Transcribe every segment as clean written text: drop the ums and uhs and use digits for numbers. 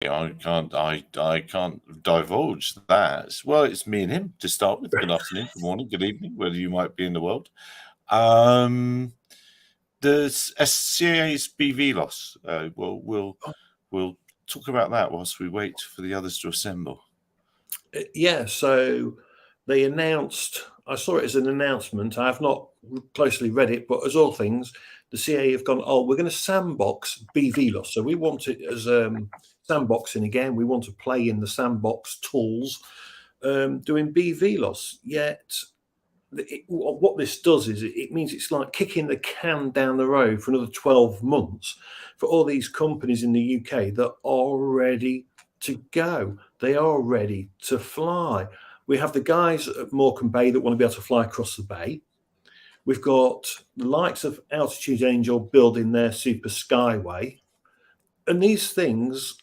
I can't divulge that. Well, it's me and him to start with. Good afternoon, good morning, good evening, wherever you might be in the world. There's SCA's BV loss. We'll talk about that whilst we wait for the others to assemble. Yeah, so they announced, I saw it as an announcement. I have not closely read it, but as all things, the CA have gone, we're going to sandbox BV loss. So we want it as sandboxing again. We want to play in the sandbox tools, doing BV loss. Yet what this does is it means it's like kicking the can down the road for another 12 months for all these companies in the UK that are ready to go. They are ready to fly. We have the guys at Morecambe Bay that want to be able to fly across the bay. We've got the likes of Altitude Angel building their Super Skyway. And these things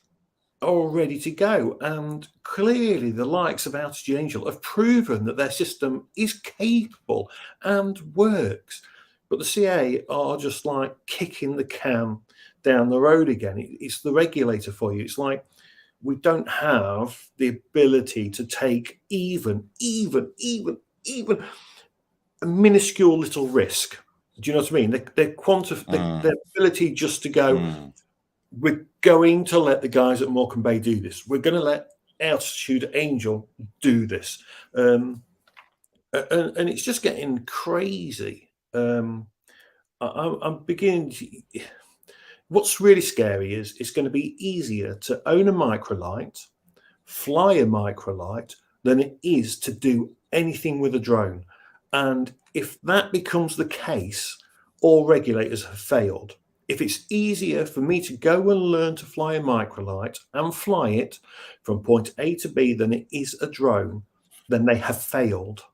are all ready to go. And clearly the likes of Altitude Angel have proven that their system is capable and works. But the CA are just like kicking the can down the road again. It's the regulator for you. It's like, we don't have the ability to take even a minuscule little risk. Do you know what I mean? Their ability just to go, we're going to let the guys at Morecambe Bay do this. We're going to let Altitude Angel do this. And it's just getting crazy. I'm beginning to... What's really scary is it's going to be easier to own a microlight, fly a microlight, than it is to do anything with a drone. And if that becomes the case, all regulators have failed. If it's easier for me to go and learn to fly a microlight and fly it from point A to B than it is a drone, then they have failed.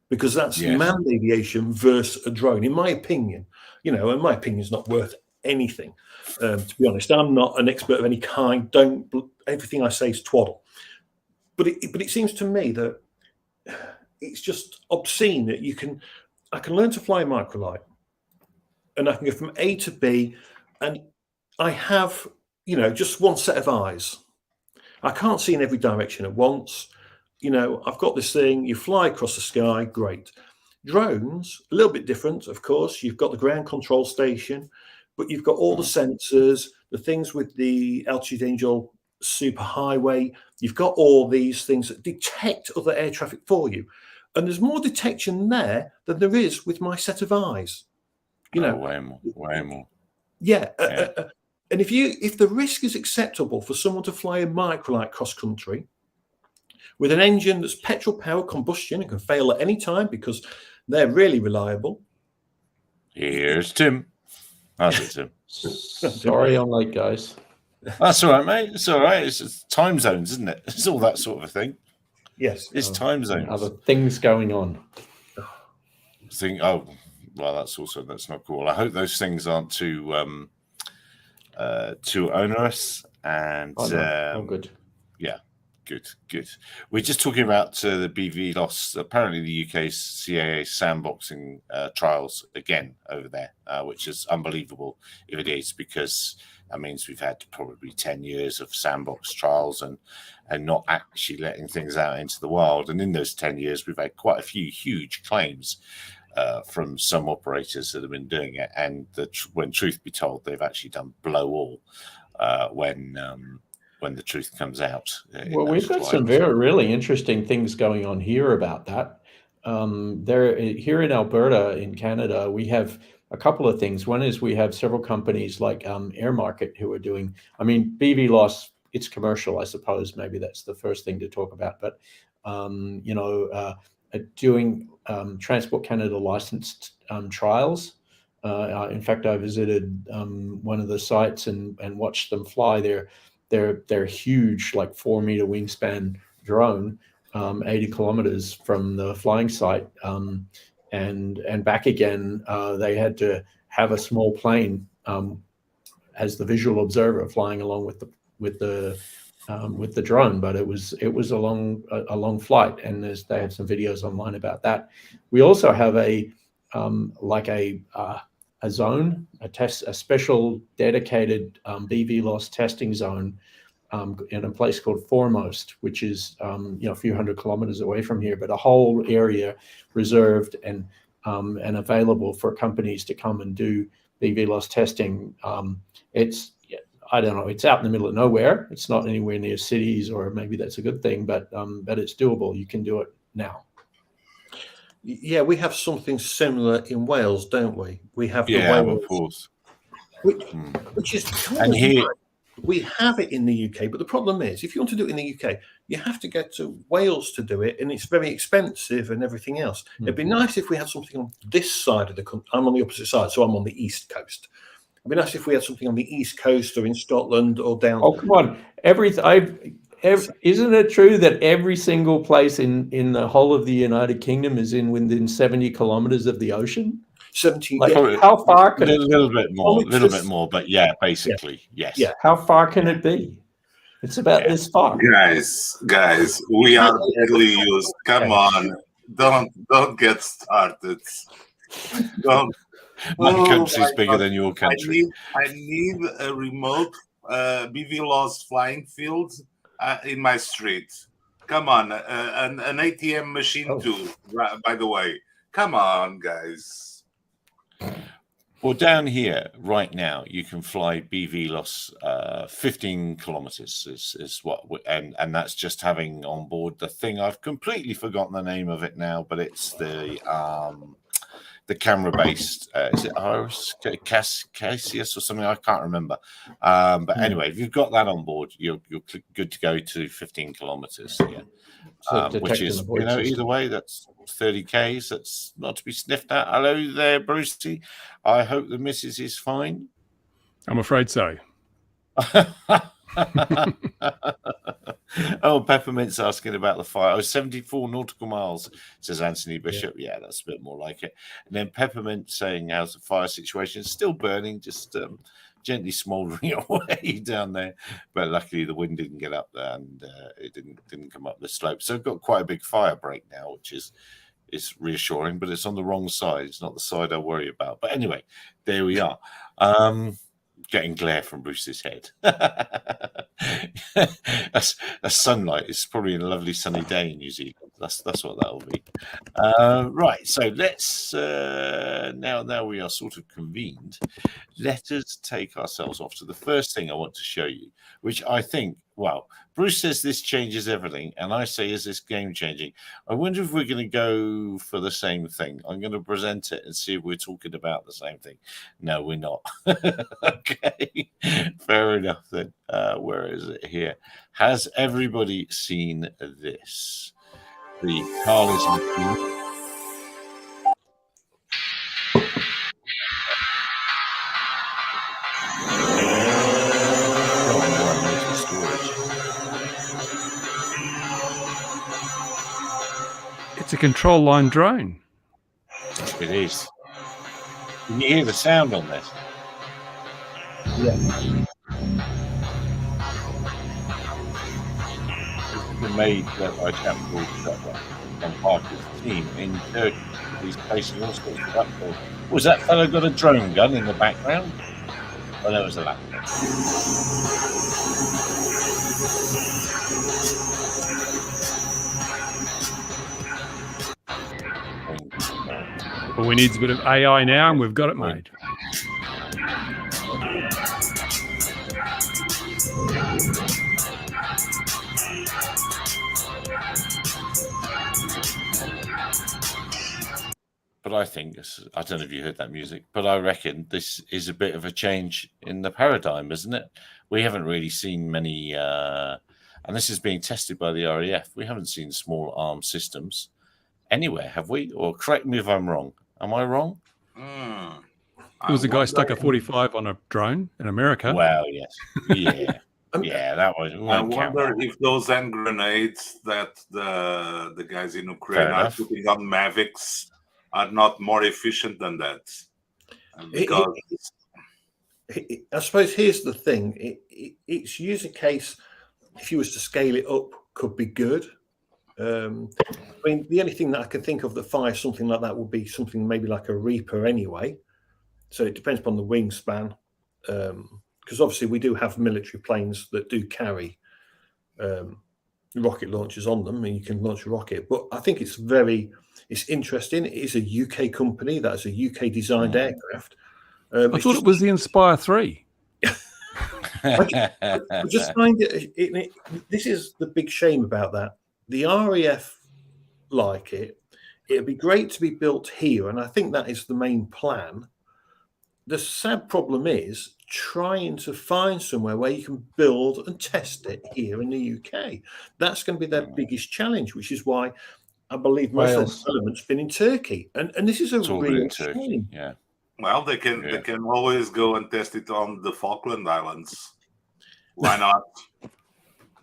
Because that's manned aviation versus a drone, in my opinion. And my opinion is not worth anything. To be honest, I'm not an expert of any kind. Everything I say is twaddle. But it seems to me that it's just obscene that I can learn to fly a microlight, and I can go from A to B, and I have just one set of eyes. I can't see in every direction at once. I've got this thing. You fly across the sky, great. Drones, a little bit different, of course. You've got the ground control station, but you've got all the sensors, the things with the Altitude Angel superhighway. You've got all these things that detect other air traffic for you. And there's more detection there than there is with my set of eyes. Way more. Yeah. And if the risk is acceptable for someone to fly a microlight cross country with an engine that's petrol powered combustion and can fail at any time because they're really reliable. Here's Tim. That's it, Tim. Sorry I'm late, guys. That's all right, mate. It's all right. It's time zones, isn't it? It's all that sort of a thing. Yes. It's time zones. Other things going on. Well, that's not cool. I hope those things aren't too onerous and good. Yeah, good. We're just talking about the BV loss. Apparently, the UK's CAA sandboxing trials again over there, which is unbelievable if it is, because that means we've had probably 10 years of sandbox trials and not actually letting things out into the wild. And in those 10 years, we've had quite a few huge claims from some operators that have been doing it. And when truth be told, they've actually done blow all when the truth comes out. Well, we've got some really interesting things going on here about that. Here in Alberta, in Canada, we have a couple of things. One is we have several companies like Air Market who are doing, BV loss, it's commercial, I suppose. Maybe that's the first thing to talk about. But, doing Transport Canada licensed trials. In fact, I visited one of the sites and watched them fly their huge, like 4-meter wingspan drone, 80 kilometers from the flying site, and back again. They had to have a small plane as the visual observer flying along with the drone, but it was a long flight, and they have some videos online about that. We also have a zone, a special dedicated BV loss testing zone in a place called Foremost, which is a few hundred kilometers away from here, but a whole area reserved and available for companies to come and do BVLOS testing. It's, I don't know, it's out in the middle of nowhere. It's not anywhere near cities, or maybe that's a good thing, but it's doable. You can do it now. Yeah, we have something similar in Wales, don't we? We have the Yeah, Wales, of course. which is kind And of here, right. We have it in the UK, but the problem is, if you want to do it in the UK, you have to get to Wales to do it, and it's very expensive and everything else. It'd be nice if we had something on this side of the country. I'm on the opposite side, so I'm on the east coast. It'd be nice if we had something on the east coast or in Scotland or down. Oh, come on! Isn't it true that every single place in the whole of the United Kingdom is within 70 kilometers of the ocean? 70. Like, yeah. how far can a little bit more, but yeah, basically, yes. Yeah. How far can it be? It's about this far. Guys, we are badly used. Come on, don't get started. Don't. My country's bigger than your country. I need a remote BVLOS flying field in my street. Come on, an ATM machine too. By the way, come on, guys. Well, down here right now, you can fly BVLOS 15 kilometers is what, and that's just having on board the thing. I've completely forgotten the name of it now, but it's the camera-based, is it Iris Cassius or something? I can't remember. But anyway, if you've got that on board, you're good to go to 15 kilometers. Yeah, which is, either way, that's 30 Ks. That's not to be sniffed at. Hello there, Brucey. I hope the missus is fine. I'm afraid so. Oh, Peppermint's asking about the fire. Oh, 74 nautical miles, says Anthony Bishop. Yeah, that's a bit more like it. And then Peppermint saying, how's the fire situation? Still burning, just gently smouldering away down there. But luckily the wind didn't get up there, and it didn't come up the slope. So we've got quite a big fire break now, which is reassuring, but it's on the wrong side. It's not the side I worry about. But anyway, there we are. Getting glare from Bruce's head. That's sunlight. It's probably a lovely sunny day in New Zealand. That's what that'll be. Right. So let's now we are sort of convened. Let us take ourselves off to the first thing I want to show you, which I think, well, Bruce says this changes everything, and I say, is this game changing? I wonder if we're going to go for the same thing. I'm going to present it and see if we're talking about the same thing. No, we're not. Okay, fair enough then. Where is it here? Has everybody seen this? The Carl's machine. It's a control line drone. It is. Can you hear the sound on this? Yeah. It's been made by a chap called on Parker's team in Turkey. He's placing all sorts of uploads. Was that fellow got a drone gun in the background? Oh, that was a laptop. All we need is a bit of AI now, and we've got it made. But I think, I don't know if you heard that music, but I reckon this is a bit of a change in the paradigm, isn't it? We haven't really seen many, and this is being tested by the RAF. We haven't seen small arms systems anywhere, have we? Or correct me if I'm wrong. Am I wrong? There was a guy stuck a 45 on a drone in America. Well, yes. Yeah. Yeah, that was. I wonder if those hand grenades that the guys in Ukraine are putting on Mavics are not more efficient than that. Because I suppose here's the thing. Its user case, if you was to scale it up, could be good. I mean, the only thing that I can think of that fires something like that would be something maybe like a Reaper anyway. So it depends upon the wingspan. Because obviously we do have military planes that do carry rocket launchers on them, and you can launch a rocket. But I think it's interesting. It is a UK company. That's a UK designed aircraft. I thought it was the Inspire 3. I just find it. This is the big shame about that. The RAF like it. It'd be great to be built here, and I think that is the main plan. The sad problem is trying to find somewhere where you can build and test it here in the UK. That's going to be their biggest challenge, which is why I believe most of the development's been in Turkey. And this is a real shame. Yeah. Well, they can always go and test it on the Falkland Islands. Why not?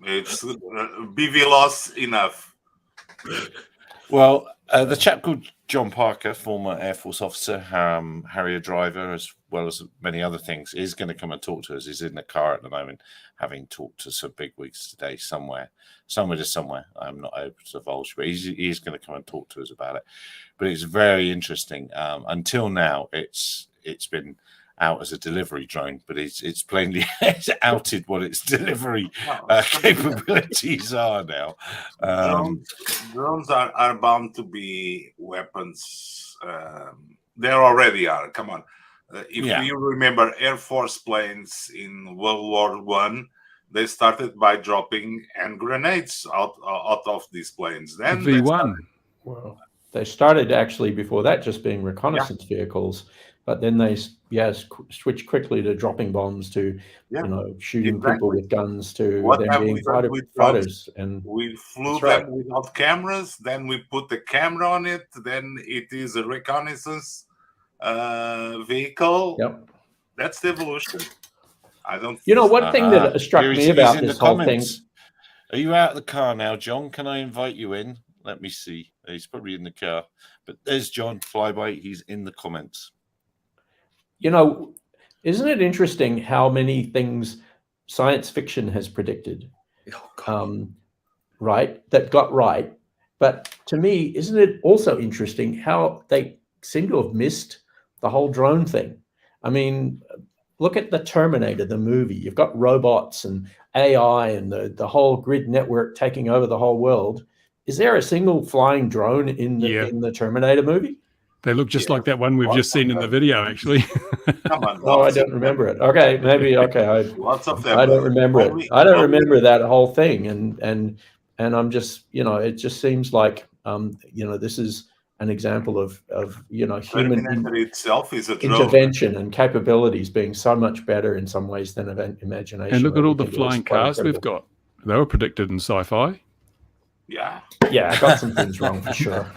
It's BV loss enough. Well, the chap called John Parker, former Air Force officer, Harrier driver, as well as many other things, is going to come and talk to us. He's in the car at the moment, having talked to some bigwigs today somewhere. I'm not able to divulge, but he's going to come and talk to us about it. But it's very interesting. Until now, it's been out as a delivery drone, but it's plainly outed what its delivery capabilities are now. Drones are bound to be weapons. They already are. Come on. If you remember Air Force planes in World War I, they started by dropping hand grenades out of these planes. Then V1. Well, they started actually before that just being reconnaissance vehicles, but then they switched quickly to dropping bombs to shooting people with guns to then being fighters. And we flew them without cameras. Then we put the camera on it. Then it is a reconnaissance vehicle. Yep, that's the evolution. I don't. One thing that struck me about this whole thing. Are you out of the car now, John? Can I invite you in? Let me see. He's probably in the car. But there's John Flyby. He's in the comments. Isn't it interesting how many things science fiction has predicted, that got right? But to me, isn't it also interesting how they seem to have missed the whole drone thing? I mean, look at the Terminator, the movie. You've got robots and AI and the whole grid network taking over the whole world. Is there a single flying drone in the Terminator movie? They look just like that one we've just seen in the video, actually. Come on, oh, I don't remember it. Okay, maybe. Okay, lots of them. I don't remember it. I don't remember that whole thing, and I'm just, it just seems like, this is an example of human itself is a intervention and capabilities being so much better in some ways than imagination. And look at all the flying cars we've got. They were predicted in sci-fi. Yeah, I got some things wrong for sure.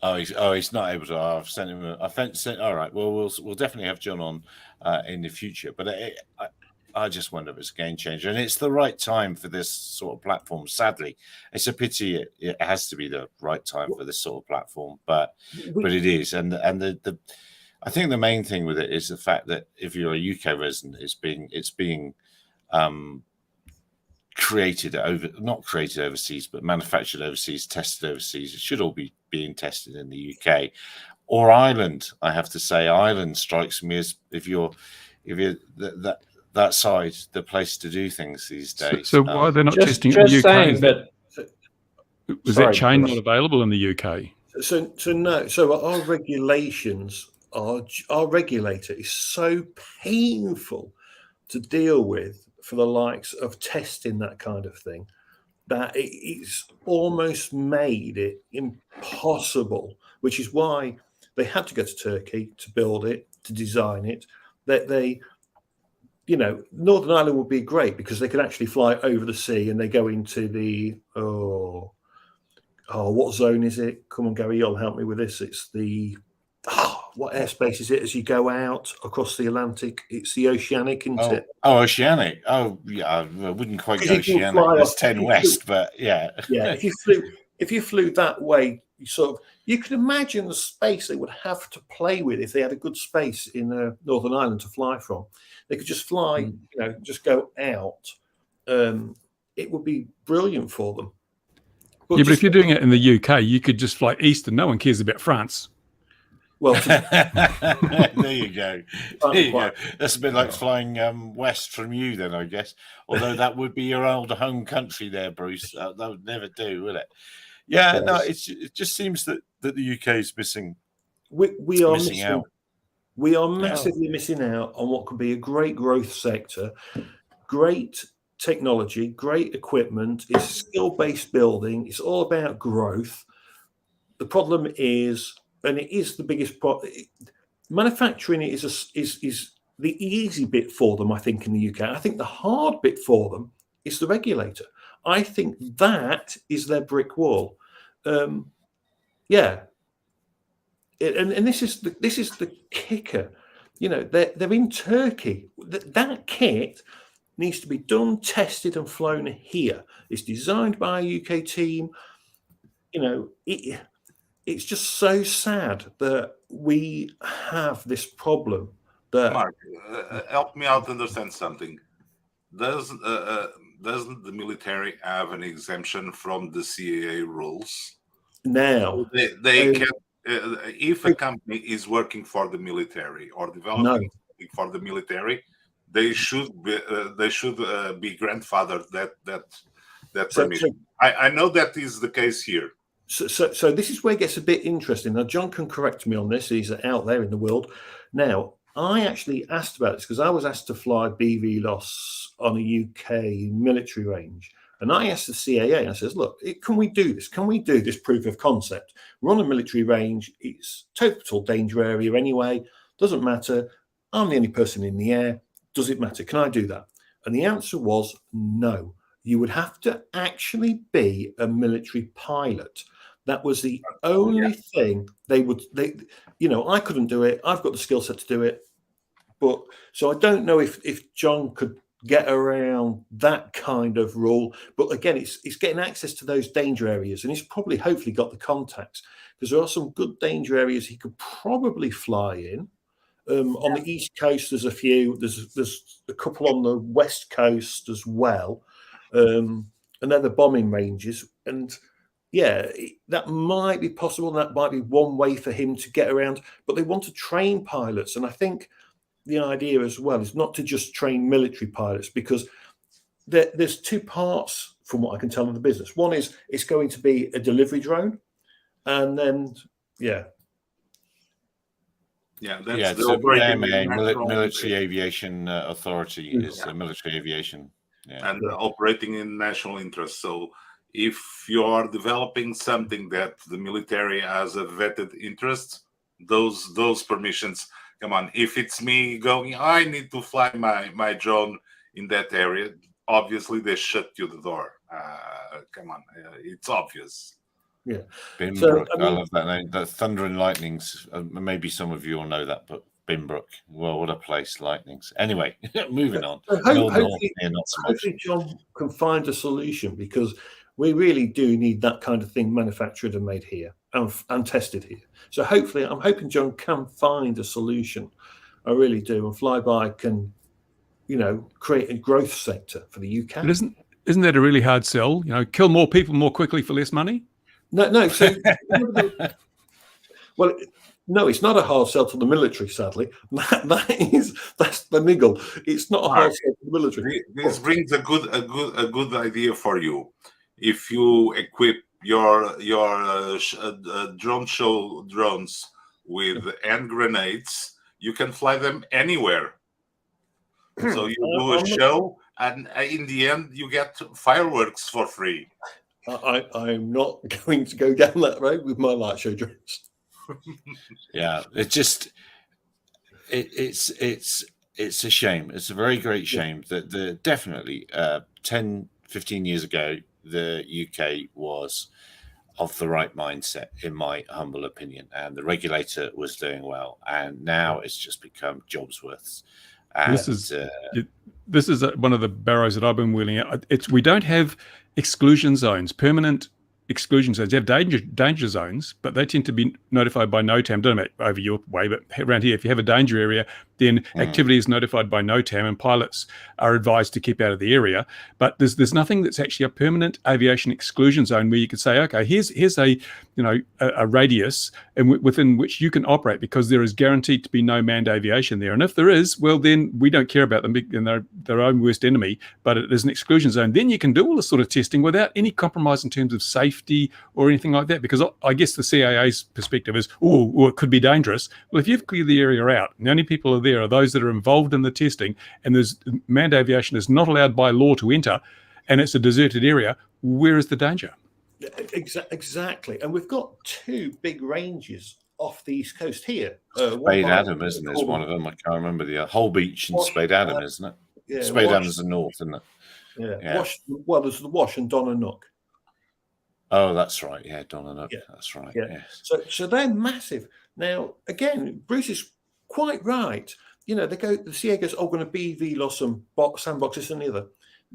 He's not able to. I've sent him. All right. Well, we'll definitely have John on in the future. But I just wonder if it's a game changer, and it's the right time for this sort of platform. Sadly, it's a pity it has to be the right time for this sort of platform, but it is. And I think the main thing with it is the fact that if you're a UK resident, it's being not created overseas, but manufactured overseas, tested overseas. It should all be being tested in the UK or Ireland. I have to say, Ireland strikes me as if you're that side, the place to do things these days. So why they're not testing in the UK? Saying that, was that chain not available in the UK? So no. So our regulations, our regulator is so painful to deal with for the likes of testing that kind of thing, that it's almost made it impossible, which is why they had to go to Turkey to build it, to design it. Northern Ireland would be great because they could actually fly over the sea and they go into the, what zone is it? Come on, Gary, you'll help me with this. It's the, what airspace is it as you go out across the Atlantic? It's the oceanic, isn't it? Oh, oceanic. Oh, yeah. I wouldn't quite go oceanic. It's 10 west, but yeah. Yeah, if you flew that way, you can imagine the space they would have to play with if they had a good space in Northern Ireland to fly from. They could just fly, just go out. It would be brilliant for them. But if you're doing it in the UK, you could just fly east and no one cares about France. Well, there you go. There you go. That's a bit like flying west from you, then, I guess. Although that would be your old home country, there, Bruce. That would never do, would it? Yeah, no. It just seems that the UK is missing. We are missing out. We are massively missing out on what could be a great growth sector, great technology, great equipment. It's skill-based building. It's all about growth. The problem is, and it is the biggest problem, manufacturing is the easy bit for them, I think, in the UK. I think the hard bit for them is the regulator. I think that is their brick wall. Yeah. And this is the kicker. You know, they're in Turkey. That kit needs to be done, tested, and flown here. It's designed by a UK team. You know, it's just so sad that we have this problem. That Mark, help me out to understand something. Doesn't the military have an exemption from the CAA rules? Now they can. If a company is working for the military or developing something for the military, they should be grandfathered that permission. I know that is the case here. So this is where it gets a bit interesting. Now, John can correct me on this. He's out there in the world. Now, I actually asked about this because I was asked to fly BVLOS on a UK military range. And I asked the CAA, I says, look, can we do this? Can we do this proof of concept? We're on a military range. It's total danger area anyway. Doesn't matter. I'm the only person in the air. Does it matter? Can I do that? And the answer was no. You would have to actually be a military pilot. That was the only thing they, I couldn't do it. I've got the skill set to do it. But so I don't know if John could get around that kind of rule. But again, it's getting access to those danger areas, and he's probably hopefully got the contacts, because there are some good danger areas he could probably fly in. On the East Coast, there's a few. There's a couple on the West Coast as well, and they're the bombing ranges. And yeah, that might be possible. That might be one way for him to get around. But they want to train pilots, and I think the idea as well is not to just train military pilots, because there's two parts from what I can tell of the business. One is it's going to be a delivery drone, and then that's the Military Aviation Authority is military aviation, and operating in national interest. So if you are developing something that the military has a vetted interest, those permissions. Come on, if it's me going, I need to fly my drone in that area, obviously they shut you the door. Come on, it's obvious. Yeah. Binbrook, I love that name. The Thunder and Lightnings. Maybe some of you will know that, but Binbrook, well, what a place, Lightnings. Anyway, moving on. Hopefully John can find a solution, because we really do need that kind of thing manufactured and made here and tested here. So hopefully, I'm hoping John can find a solution. I really do. And Flyby can, create a growth sector for the UK. But isn't that a really hard sell? Kill more people more quickly for less money? No. So, well, no, it's not a hard sell to the military. Sadly, that's the niggle. It's not a hard sell to the military. This brings a good idea for you. If you equip your drone show drones with hand grenades, you can fly them anywhere. So you do a show, and in the end, you get fireworks for free. I'm not going to go down that road with my light show drones. Yeah, it's a shame. It's a very great shame that definitely 10, 15 years ago, the UK was of the right mindset, in my humble opinion, and the regulator was doing well. And now it's just become Jobsworth's. And this is one of the barrows that I've been wheeling out. We don't have exclusion zones, permanent exclusion zones. You have danger zones, but they tend to be notified by NOTAM. Don't know about over your way, but around here, if you have a danger area, then activity is notified by NOTAM, and pilots are advised to keep out of the area. But there's nothing that's actually a permanent aviation exclusion zone where you could say, okay, here's a radius within which you can operate, because there is guaranteed to be no manned aviation there. And if there is, well, then we don't care about them, and they're their own worst enemy. But it is an exclusion zone. Then you can do all this sort of testing without any compromise in terms of safety or anything like that, because I guess the CAA's perspective is, it could be dangerous. Well, if you've cleared the area out, and the only people are there are those that are involved in the testing, and there's manned aviation is not allowed by law to enter, and it's a deserted area, where is the danger? Exactly. And we've got two big ranges off the East Coast here. Spade Adam, isn't it? Is one of them. I can't remember the Whole Beach and Spade Adam, isn't it? Yeah, Spade Adam's the north, isn't it? Yeah. There's the Wash and Donnanook. Oh, that's right. Yeah, Donnanook. Yeah. That's right. Yeah. Yes. So they're massive. Now, again, Bruce is quite right. The CA goes, going to BV loss and sandboxes and the other.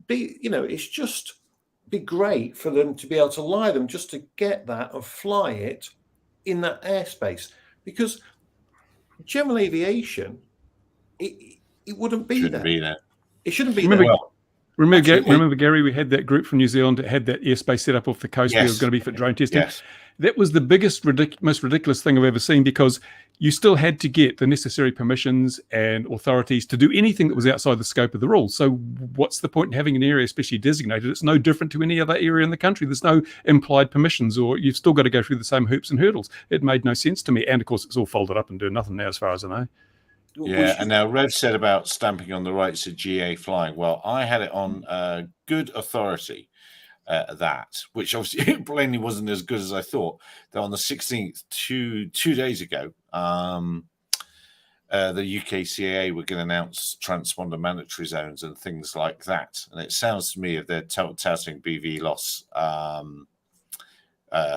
It's just be great for them to be able to lie them just to get that and fly it in that airspace, because general aviation, it wouldn't be Shouldn't be there. It shouldn't be there. Remember, Gary, we had that group from New Zealand that had that airspace set up off the coast where it was going to be for drone testing. Yes. That was the biggest, most ridiculous thing I've ever seen, because you still had to get the necessary permissions and authorities to do anything that was outside the scope of the rules. So what's the point in having an area especially designated? It's no different to any other area in the country. There's no implied permissions, or you've still got to go through the same hoops and hurdles. It made no sense to me. And of course, it's all folded up and doing nothing now, as far as I know. Yeah, and now Rev said about stamping on the rights of GA flying. Well, I had it on good authority, which obviously plainly wasn't as good as I thought. That on the 16th, two days ago, the UK CAA were going to announce transponder mandatory zones and things like that. And it sounds to me, if they're touting BV loss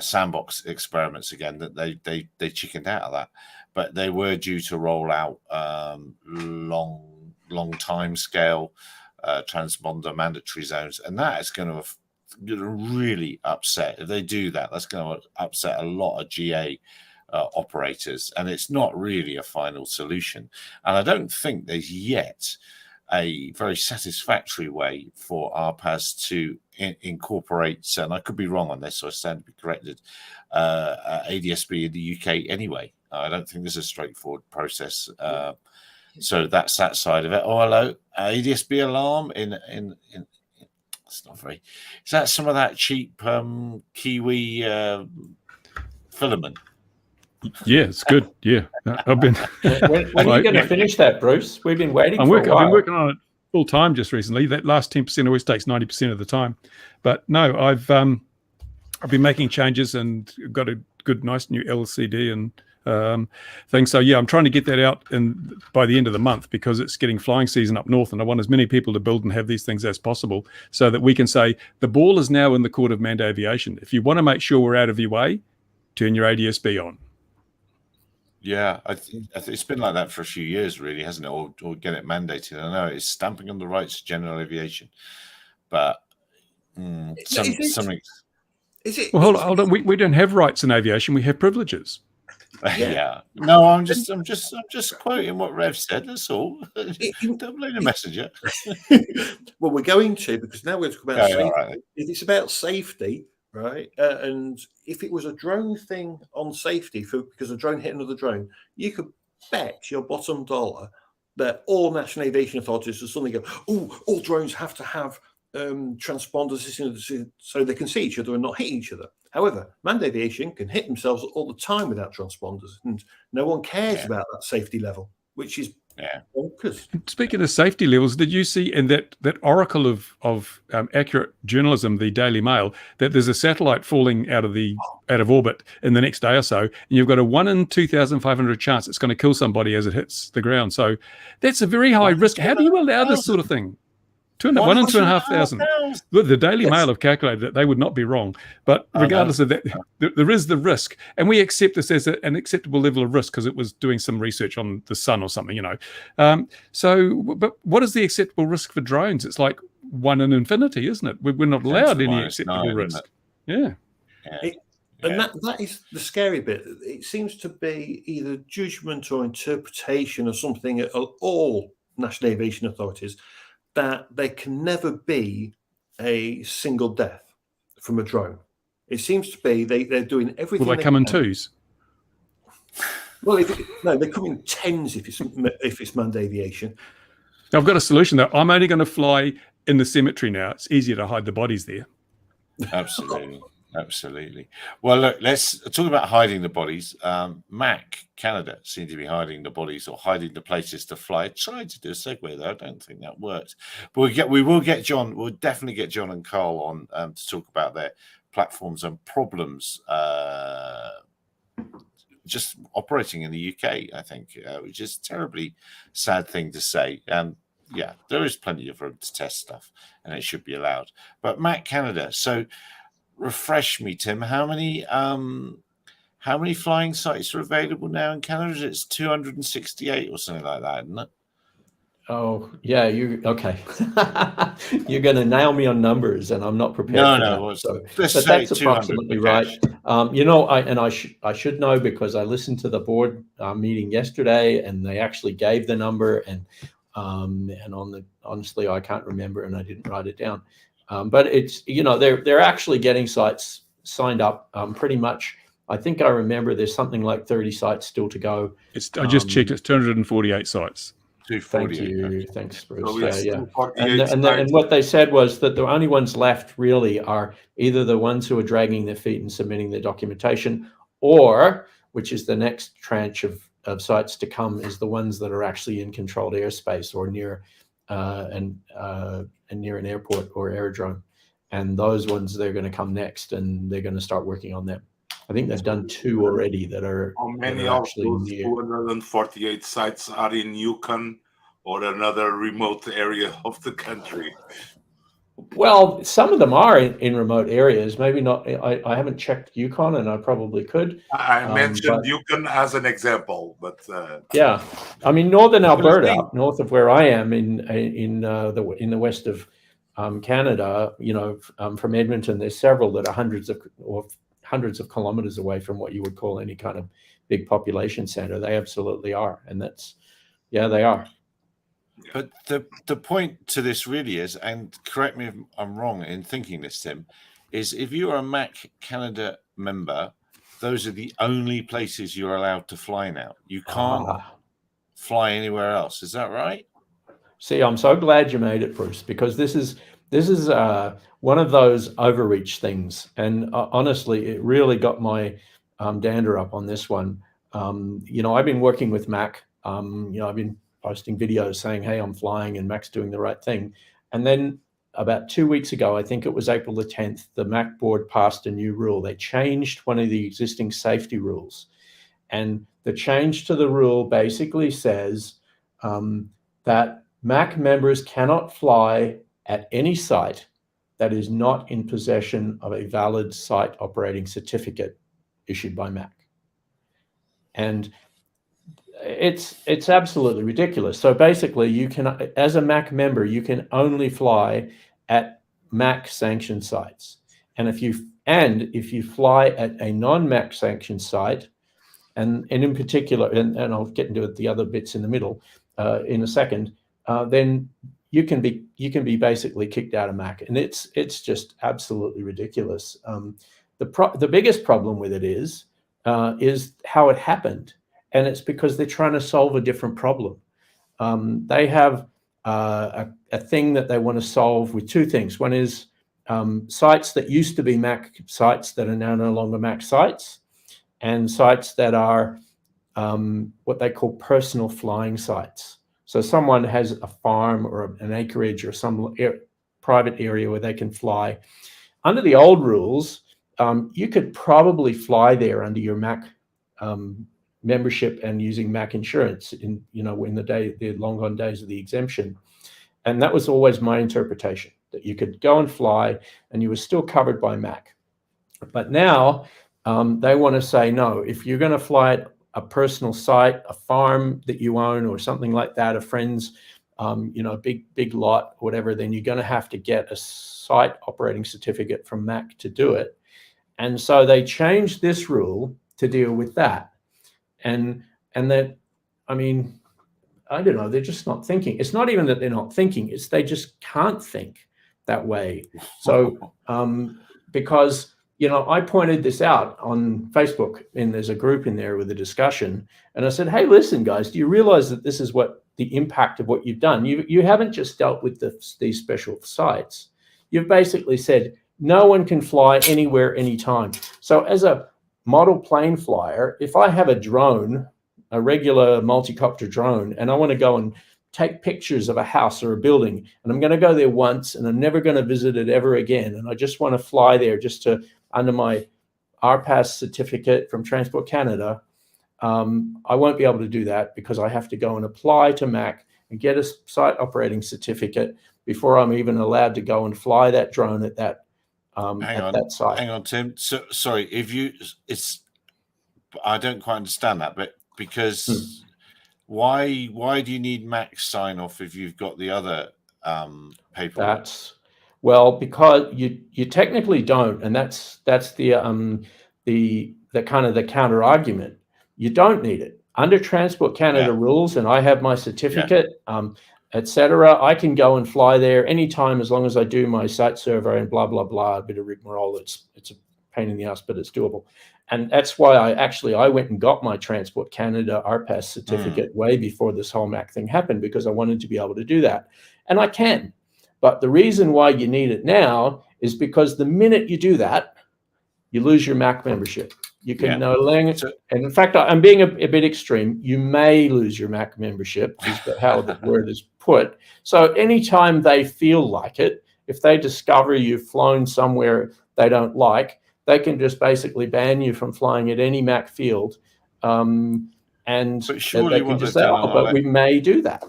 sandbox experiments again, that they chickened out of that. But they were due to roll out long time scale transponder mandatory zones, and that is going to really upset. If they do that, that's going to upset a lot of GA operators, and it's not really a final solution. And I don't think there's yet a very satisfactory way for RPAS to incorporate, and I could be wrong on this, so I stand to be corrected, ADSB in the UK anyway. I don't think there's a straightforward process. So that's that side of it. Oh, hello. ADSB alarm in it's not very. Is that some of that cheap Kiwi filament? Yeah, it's good. Yeah, I've been. When are you going to finish that, Bruce? We've been waiting. I've been working on it full time just recently. That last 10% always takes 90% of the time. But no, I've been making changes and got a good, nice new LCD and thing. So yeah, I'm trying to get that out by the end of the month, because it's getting flying season up north, and I want as many people to build and have these things as possible, so that we can say the ball is now in the court of manned aviation. If you want to make sure we're out of your way, turn your ADSB on. Yeah, I think it's been like that for a few years, really, hasn't it? Or get it mandated. I know it's stamping on the rights of general aviation, but something. Is it? Well, hold on. We don't have rights in aviation. We have privileges. Yeah. No, I'm just quoting what Rev said. That's all. Don't blame the messenger. Well, we're going to, because now we're talking about safety. Right. If it's about safety, right? And if it was a drone thing on safety, because a drone hit another drone, you could bet your bottom dollar that all national aviation authorities will suddenly go, "Oh, all drones have to have transponders so they can see each other and not hit each other." However, manned aviation can hit themselves all the time without transponders, and no one cares about that safety level, which is bonkers. Speaking of safety levels, did you see in that oracle of accurate journalism, the Daily Mail, that there's a satellite falling out of orbit in the next day or so, and you've got a 1 in 2,500 chance it's going to kill somebody as it hits the ground? So that's a very high risk. How do you allow this sort of thing? 1 in 2,500. The Daily Mail have calculated that. They would not be wrong. But regardless of that, there is the risk. And we accept this as an acceptable level of risk, because it was doing some research on the sun or something, but what is the acceptable risk for drones? It's like 1 in infinity, isn't it? We're not allowed any acceptable risk. Yeah. And that is the scary bit. It seems to be either judgment or interpretation or something at all national aviation authorities that there can never be a single death from a drone. It seems to be they're doing everything. Will they come in twos? Well, they come in tens if it's manned aviation. I've got a solution though. I'm only going to fly in the cemetery now. It's easier to hide the bodies there. Absolutely. Absolutely. Well, look, let's talk about hiding the bodies. Mac Canada seem to be hiding the bodies or hiding the places to fly. I tried to do a segue though. I don't think that worked. But we will get John. We'll definitely get John and Carl on to talk about their platforms and problems just operating in the UK. I think, which is a terribly sad thing to say. Yeah, there is plenty of room to test stuff, and it should be allowed. But Mac Canada, so. Refresh me, Tim. How many flying sites are available now in Canada? It's 268 or something like that, isn't it? Oh yeah, okay. You're going to nail me on numbers, and I'm not prepared. No. But that's approximately right. I should know because I listened to the board meeting yesterday, and they actually gave the number, and honestly, I can't remember, and I didn't write it down. But it's, they're actually getting sites signed up pretty much. I think I remember there's something like 30 sites still to go. I just checked. It's 248 sites. Thank you. Thanks, Bruce. So yeah. And what they said was that the only ones left really are either the ones who are dragging their feet and submitting their documentation, or, which is the next tranche of sites to come, is the ones that are actually in controlled airspace or near near an airport or aerodrome, and those ones, they're going to come next, and they're going to start working on them. I think they've done 2 already that are. How many of those 248 sites are in Yukon or another remote area of the country? Well, some of them are in remote areas. Maybe not. I haven't checked Yukon, and I probably could. I mentioned Yukon as an example, but yeah, I mean, northern Alberta, up north of where I am, in the west of Canada. From Edmonton, there's several that are hundreds of kilometers away from what you would call any kind of big population center. They absolutely are, and they are. But the point to this really is, and correct me if I'm wrong in thinking this, Tim, is if you are a Mac Canada member, those are the only places you're allowed to fly now. You can't fly anywhere else. Is that right? See, I'm so glad you made it, Bruce, because this is one of those overreach things. And honestly, it really got my dander up on this one. I've been working with Mac. I've been posting videos saying, hey, I'm flying and Mac's doing the right thing. And then about 2 weeks ago, I think it was April the 10th, the Mac board passed a new rule. They changed one of the existing safety rules. And the change to the rule basically says that Mac members cannot fly at any site that is not in possession of a valid site operating certificate issued by Mac. And it's absolutely ridiculous. So basically, you can, as a Mac member, you can only fly at Mac sanctioned sites. And if you fly at a non-Mac sanctioned site, and in particular, and I'll get into the other bits in the middle in a second, then you can be basically kicked out of Mac, and it's just absolutely ridiculous. The biggest problem with it is how it happened. And it's because they're trying to solve a different problem. They have a thing that they want to solve with 2 things. One is sites that used to be Mac sites that are now no longer Mac sites, and sites that are what they call personal flying sites. So someone has a farm or an acreage or some private area where they can fly. Under the old rules, you could probably fly there under your Mac membership and using Mac insurance in the long gone days of the exemption. And that was always my interpretation, that you could go and fly and you were still covered by Mac. But now they want to say, no, if you're going to fly at a personal site, a farm that you own or something like that, a friend's, big lot, whatever, then you're going to have to get a site operating certificate from Mac to do it. And so they changed this rule to deal with that. And that, I mean, I don't know, they're just not thinking. It's not even that they're not thinking, it's they just can't think that way. So because, you know, I pointed this out on Facebook, and there's a group in there with a discussion, and I said, hey, listen, guys, do you realize that this is what the impact of what you've done? You haven't just dealt with these special sites. You've basically said no one can fly anywhere, anytime. So as a model plane flyer, if I have a drone, a regular multi-copter drone, and I want to go and take pictures of a house or a building, and I'm going to go there once and I'm never going to visit it ever again, and I just want to fly there just to, under my RPAS certificate from Transport Canada, I won't be able to do that because I have to go and apply to MAC and get a site operating certificate before I'm even allowed to go and fly that drone at that that site. Hang on, Tim. So, sorry, I don't quite understand that, but because why do you need MAC sign off if you've got the other paperwork? Because you technically don't, and that's the kind of the counter argument. You don't need it under Transport Canada rules, and I have my certificate, etc. I can go and fly there anytime as long as I do my site survey and blah blah blah. A bit of rigmarole. It's a pain in the ass, but it's doable. And that's why I went and got my Transport Canada RPAS certificate way before this whole MAC thing happened, because I wanted to be able to do that. And I can. But the reason why you need it now is because the minute you do that, you lose your MAC membership. You can no longer, and in fact, I'm being a bit extreme. You may lose your MAC membership, is how the word is put. So anytime they feel like it, if they discover you've flown somewhere they don't like, they can just basically ban you from flying at any MAC field. And but surely they can just say, but we may do that.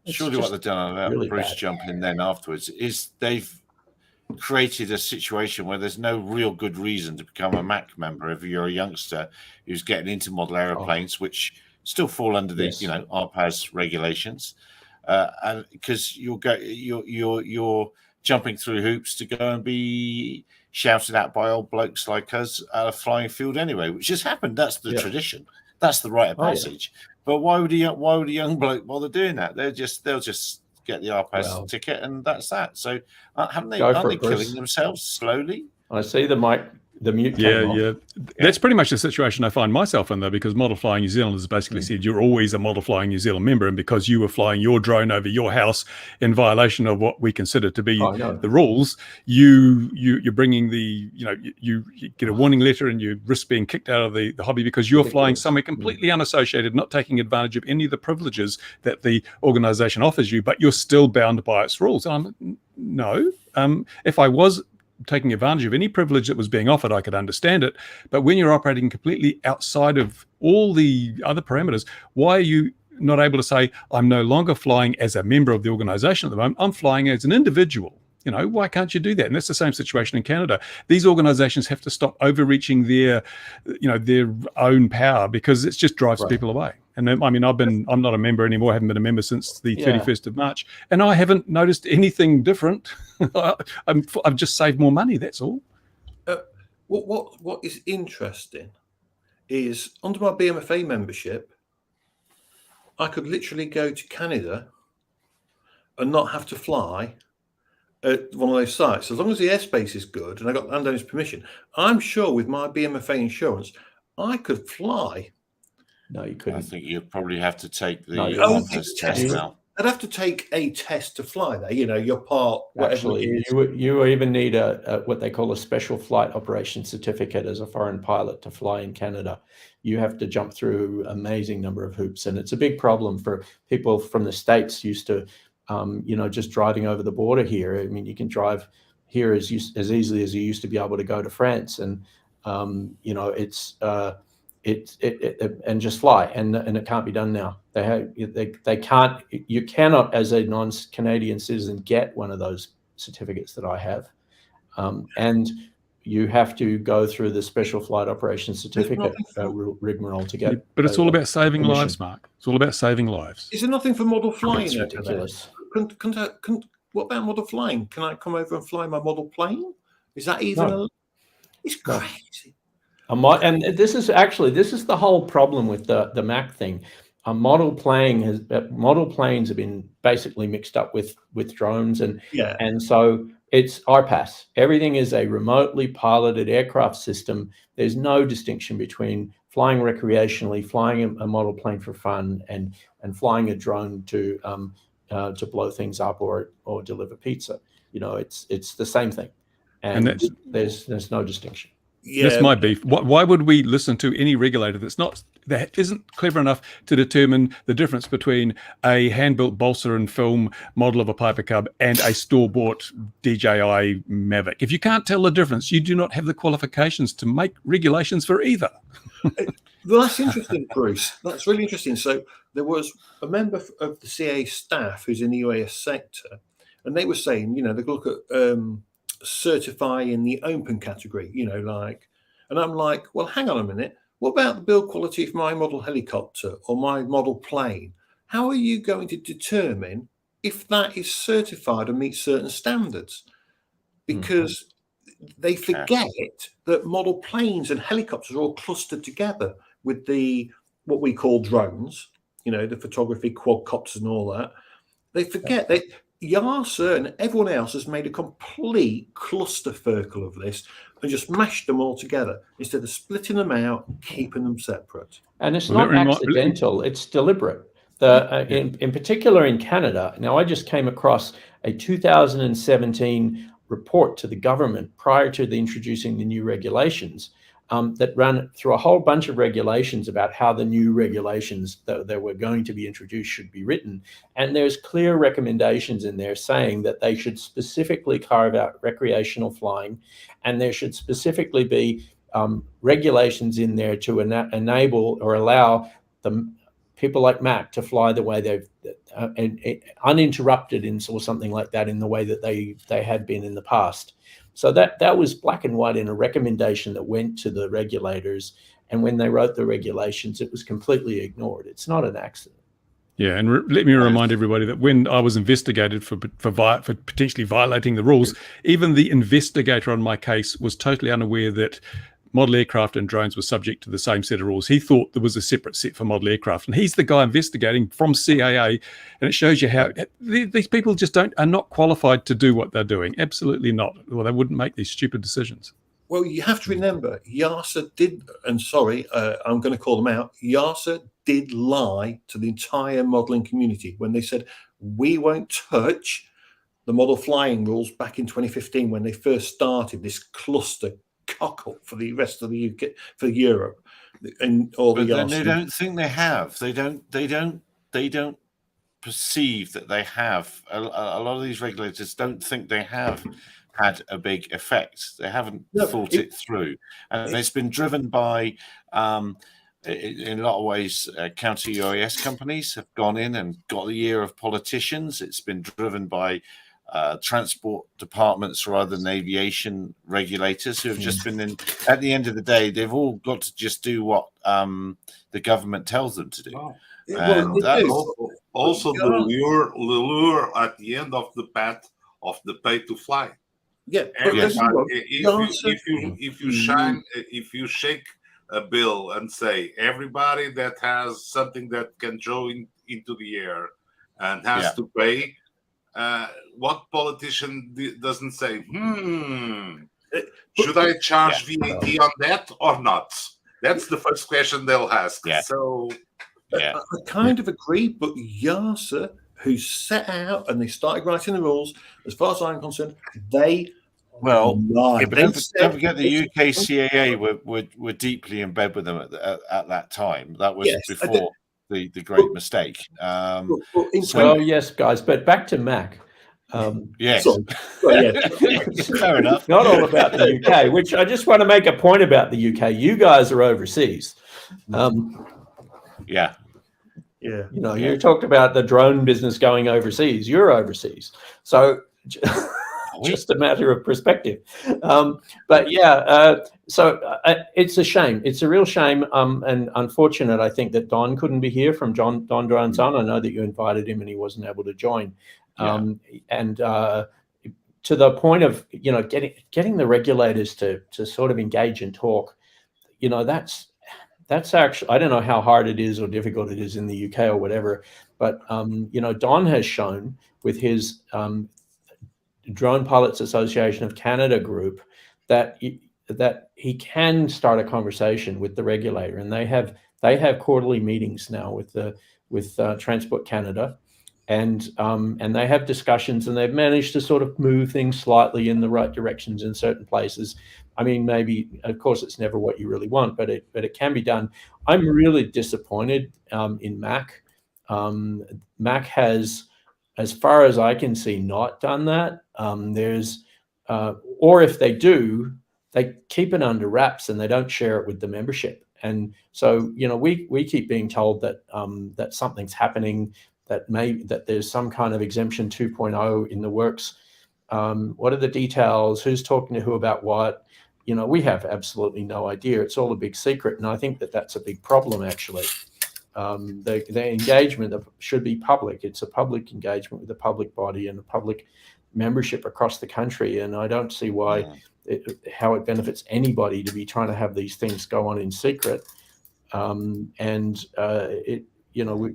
Surely what they've done about really Bruce bad. jumping then afterwards is they've created a situation where there's no real good reason to become a MAC member if you're a youngster who's getting into model aeroplanes, which still fall under the RPAS regulations, and because you're jumping through hoops to go and be shouted at by old blokes like us at a flying field anyway, which has happened. That's the tradition. That's the rite of passage. But why would a young bloke bother doing that? They'll just get the RPAS ticket and that's that. So aren't they killing themselves slowly? I see the mute came off. That's pretty much the situation I find myself in, though, because Model Flying New Zealand has basically said you're always a Model Flying New Zealand member, and because you were flying your drone over your house in violation of what we consider to be the rules, you're bringing you get a warning letter and you risk being kicked out of the hobby because you're flying somewhere completely unassociated, not taking advantage of any of the privileges that the organisation offers you, but you're still bound by its rules. And no, if I was taking advantage of any privilege that was being offered, I could understand it. But when you're operating completely outside of all the other parameters, why are you not able to say, I'm no longer flying as a member of the organization at the moment, I'm flying as an individual? You know, why can't you do that? And that's the same situation in Canada. These organizations have to stop overreaching their own power, because it just drives people away. And I mean, I'm not a member anymore. I haven't been a member since the 31st of March. And I haven't noticed anything different. I've just saved more money, that's all. What is interesting is under my BMFA membership, I could literally go to Canada and not have to fly at one of those sites. As long as the airspace is good and I got landowner's permission, I'm sure with my BMFA insurance, I could fly. No, you couldn't. I think you'd probably have to take the test now. I'd have to take a test to fly there. You know, your part. Actually, you even need a what they call a special flight operation certificate as a foreign pilot to fly in Canada. You have to jump through an amazing number of hoops, and it's a big problem for people from the States used to, just driving over the border here. I mean, you can drive here as easily as you used to be able to go to France, and and just fly, and it can't be done now. They can't. You cannot, as a non-Canadian citizen, get one of those certificates that I have, and you have to go through the special flight operations certificate rigmarole to get. But it's all about saving lives, Mark. It's all about saving lives. Is there nothing for model flying? That's ridiculous. What about model flying? Can I come over and fly my model plane? Is that even? No. It's crazy. And this is the whole problem with the Mac thing. Model planes have been basically mixed up with drones, and so it's RPAS. Everything is a remotely piloted aircraft system. There's no distinction between flying recreationally, flying a model plane for fun, and flying a drone to blow things up or deliver pizza. It's the same thing, and there's no distinction. Yeah. That's my beef. Why would we listen to any regulator that isn't clever enough to determine the difference between a hand-built balsa and film model of a Piper Cub and a store-bought DJI Mavic? If you can't tell the difference, you do not have the qualifications to make regulations for either. Well, that's interesting, Bruce. That's really interesting. So there was a member of the CAA staff who's in the UAS sector, and they were saying, they look at certify in the open category, and I'm like, well, hang on a minute. What about the build quality of my model helicopter or my model plane? How are you going to determine if that is certified and meets certain standards? Because they forget that model planes and helicopters are all clustered together with what we call drones, the photography quadcopters and all that. They forget that YASA and everyone else has made a complete clusterfuckle of this and just mashed them all together instead of splitting them out and keeping them separate. And it's not accidental, it's deliberate. In particular in Canada, now I just came across a 2017 report to the government prior to introducing the new regulations that ran through a whole bunch of regulations about how the new regulations that were going to be introduced should be written. And there's clear recommendations in there saying that they should specifically carve out recreational flying, and there should specifically be regulations in there to enable or allow the people like Mac to fly the way they've uninterrupted or something like that in the way that they had been in the past. So that was black and white in a recommendation that went to the regulators. And when they wrote the regulations, it was completely ignored. It's not an accident. Yeah, and let me remind everybody that when I was investigated for potentially violating the rules, even the investigator on my case was totally unaware that model aircraft and drones were subject to the same set of rules. He thought there was a separate set for model aircraft, and he's the guy investigating from CAA. And it shows you how these people just are not qualified to do what they're doing. Absolutely not. Well, they wouldn't make these stupid decisions. Well, you have to remember, YASA did, and sorry, I'm going to call them out, YASA did lie to the entire modelling community when they said, we won't touch the model flying rules back in 2015 when they first started this cluster cockle for the rest of the UK, for Europe, and all the. But they don't think they have. They don't perceive that they have. A lot of these regulators don't think they have had a big effect. They haven't thought it through, and it's been driven by. In a lot of ways, counter UAS companies have gone in and got the ear of politicians. It's been driven by transport departments rather than aviation regulators who have just been in. At the end of the day, they've all got to just do what the government tells them to do. Wow. And also the lure at the end of the path of the pay to fly. Yeah, if you shake a bill and say everybody that has something that can throw into the air and has to pay. What politician doesn't say, should I charge VAT on that or not? That's the first question they'll ask. Yeah. So, I kind of agree, but YASA, who set out and they started writing the rules, as far as I'm concerned, they lied. But don't forget the UK CAA were deeply in bed with them at that time. That was before the great mistake. Yes, guys, but back to Mac. Yes. Fair enough. Not all about the UK, which I just want to make a point about the UK. You guys are overseas. Yeah. You talked about the drone business going overseas. You're overseas. So just a matter of perspective. But so it's a shame. It's a real shame and unfortunate, I think, that Don couldn't be here from Don Drone's on. I know that you invited him and he wasn't able to join. And to the point of, you know, getting the regulators to sort of engage and talk, you know, that's actually, I don't know how hard it is or difficult it is in the UK or whatever, but you know, Don has shown with his Drone Pilots Association of Canada group that he can start a conversation with the regulator, and they have quarterly meetings now with Transport Canada, and they have discussions, and they've managed to sort of move things slightly in the right directions in certain places. I mean, maybe, of course, it's never what you really want, but it can be done. I'm really disappointed in Mac. Mac has, as far as I can see, not done that. Or if they do, they keep it under wraps and they don't share it with the membership. And so, you know, we keep being told that that something's happening, that there's some kind of exemption 2.0 in the works. What are the details? Who's talking to who about what? You know, we have absolutely no idea. It's all a big secret, and I think that that's a big problem, actually. The engagement should be public. It's a public engagement with a public body and a public membership across the country, and I don't see why how it benefits anybody to be trying to have these things go on in secret. You know,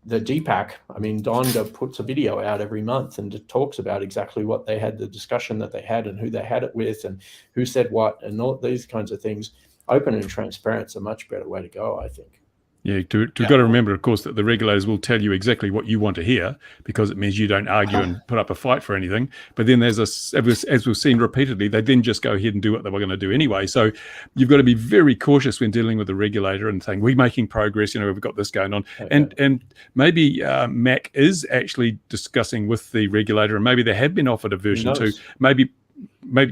the DPAC, I mean, Donda puts a video out every month and it talks about exactly what they had, the discussion that they had, and who they had it with, and who said what, and all these kinds of things. Open and transparent is a much better way to go, I think. Yeah, got to remember, of course, that the regulators will tell you exactly what you want to hear, because it means you don't argue and put up a fight for anything. But then as we've seen repeatedly, they then just go ahead and do what they were going to do anyway. So you've got to be very cautious when dealing with the regulator and saying, we're making progress, you know, we've got this going on. Okay. And maybe Mac is actually discussing with the regulator, and maybe they have been offered a version 2. Maybe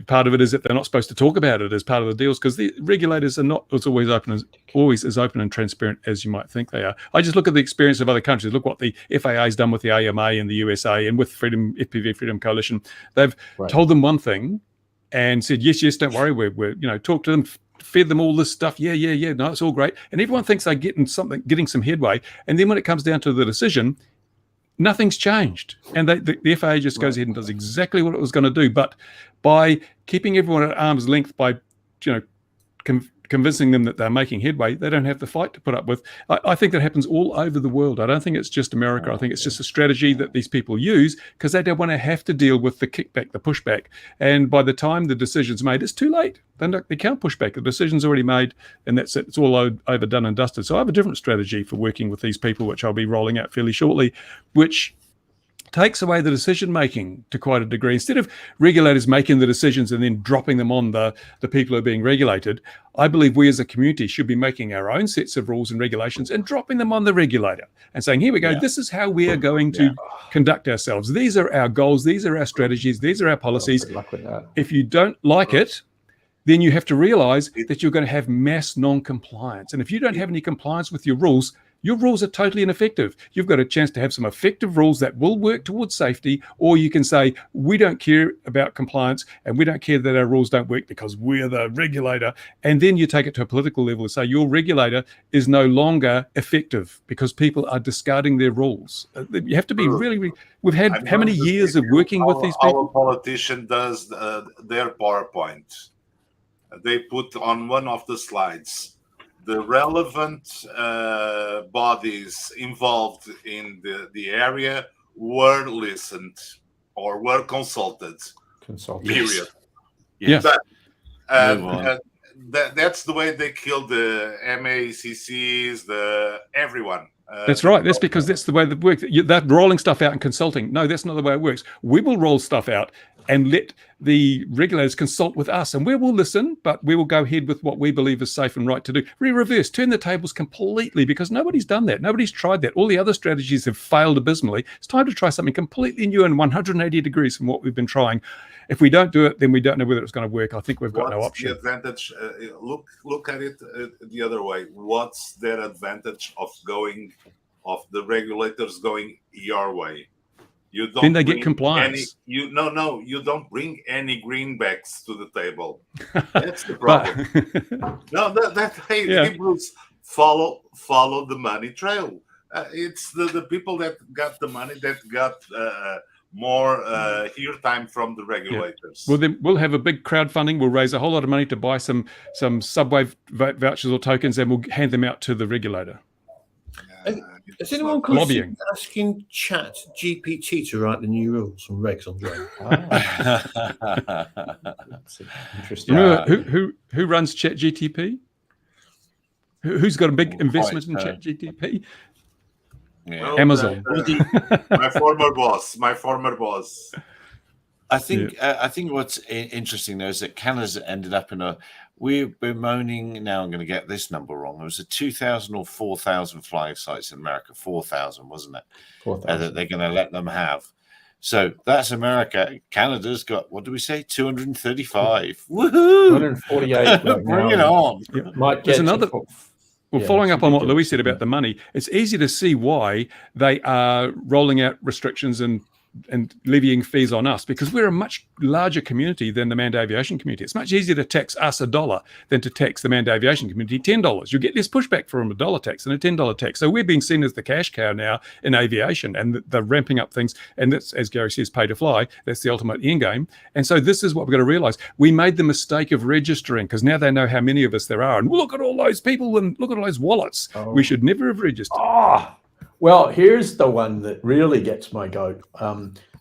part of it is that they're not supposed to talk about it as part of the deals, because the regulators are not always as open and transparent as you might think they are. I just look at the experience of other countries. Look what the FAA has done with the AMA in the USA and with FPV Freedom Coalition. They've told them one thing and said, yes, don't worry, we're you know, talk to them, fed them all this stuff. Yeah, no, it's all great. And everyone thinks they're getting some headway. And then when it comes down to the decision, nothing's changed, and the FAA just goes ahead and does exactly what it was going to do. But by keeping everyone at arm's length, by, you know, convincing them that they're making headway, they don't have the fight to put up with. I think that happens all over the world. I don't think it's just America. I think it's just a strategy that these people use because they don't want to have to deal with the kickback, the pushback. And by the time the decision's made, it's too late. They can't push back. The decision's already made, and that's it. It's all over, done and dusted. So I have a different strategy for working with these people, which I'll be rolling out fairly shortly, which takes away the decision making to quite a degree. Instead of regulators making the decisions and then dropping them on the people who are being regulated, I believe we as a community should be making our own sets of rules and regulations and dropping them on the regulator and saying, here we go, this is how we are going to conduct ourselves. These are our goals, these are our strategies, these are our policies. Good luck with that. If you don't like it, then you have to realize that you're going to have mass non-compliance. And if you don't have any compliance with your rules are totally ineffective. You've got a chance to have some effective rules that will work towards safety, or you can say, we don't care about compliance and we don't care that our rules don't work because we're the regulator. And then you take it to a political level and say your regulator is no longer effective because people are discarding their rules. You have to be really we've had how many years of working with these people? Our politician does their PowerPoint. They put on one of the slides the relevant bodies involved in the area were listened or were consulted. Period. Yes. That's the way they killed the MACCs, everyone. That's right. That's because that's the way that works. They're rolling stuff out and consulting. No, that's not the way it works. We will roll stuff out and let the regulators consult with us, and we will listen, but we will go ahead with what we believe is safe and right to do. Reverse, turn the tables completely, because nobody's done that. Nobody's tried that. All the other strategies have failed abysmally. It's time to try something completely new and 180 degrees from what we've been trying. If we don't do it, then we don't know whether it's going to work. I think we've got no option. What's the advantage? Look at it the other way. What's their advantage of the regulators going your way? You don't. Then they get compliance. You don't bring any greenbacks to the table. That's the problem. Hebrews follow the money trail. It's the people that got the money, that got more hear time from the regulators. Well, then we'll have a big crowdfunding. We'll raise a whole lot of money to buy some subway vouchers or tokens, and we'll hand them out to the regulator. Has anyone considered asking Chat GPT to write the new rules and regs on drone? Interesting. Remember who runs Chat GTP? Who's got a big investment in Chat GTP? Yeah. Amazon. My former boss. I think what's interesting though is that Canada's ended up in a. We're bemoaning now. I'm going to get this number wrong. It was a 2,000 or 4,000 flying sites in America. 4,000, wasn't it? 4,000. That they're going to let them have. So that's America. Canada's got, what do we say? 235. Woohoo! 248. Bring it on. There's another. Following up on what Louis said about the money, it's easy to see why they are rolling out restrictions and levying fees on us, because we're a much larger community than the manned aviation community. It's much easier to tax us $1 than to tax the manned aviation community $10. You'll get less pushback from a $1 tax than a $10 tax. So we're being seen as the cash cow now in aviation, and they're ramping up things. And that's, as Gary says, pay to fly. That's the ultimate end game. And so this is what we've got to realize. We made the mistake of registering, because now they know how many of us there are. And look at all those people and look at all those wallets. We should never have registered. Well, here's the one that really gets my goat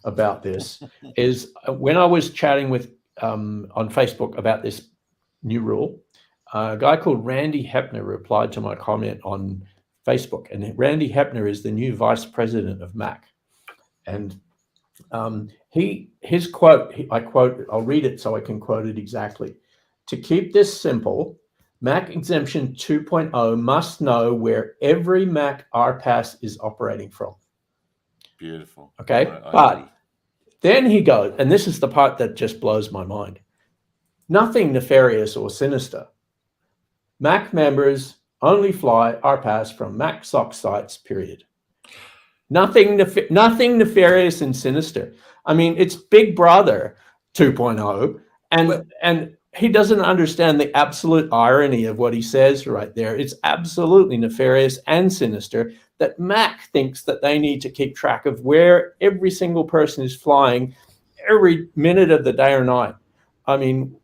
about this is when I was chatting with on Facebook about this new rule, a guy called Randy Hepner replied to my comment on Facebook, and Randy Hepner is the new vice president of MAC, and his quote, I'll read it so I can quote it exactly. To keep this simple, MAC Exemption 2.0 must know where every MAC RPAS is operating from. Beautiful. Okay, but then he goes, and this is the part that just blows my mind. Nothing nefarious or sinister. MAC members only fly RPAS from MAC SOC sites, period. Nothing nefarious and sinister. I mean, it's Big Brother 2.0, and he doesn't understand the absolute irony of what he says right there. It's absolutely nefarious and sinister that MAC thinks that they need to keep track of where every single person is flying every minute of the day or night. I mean,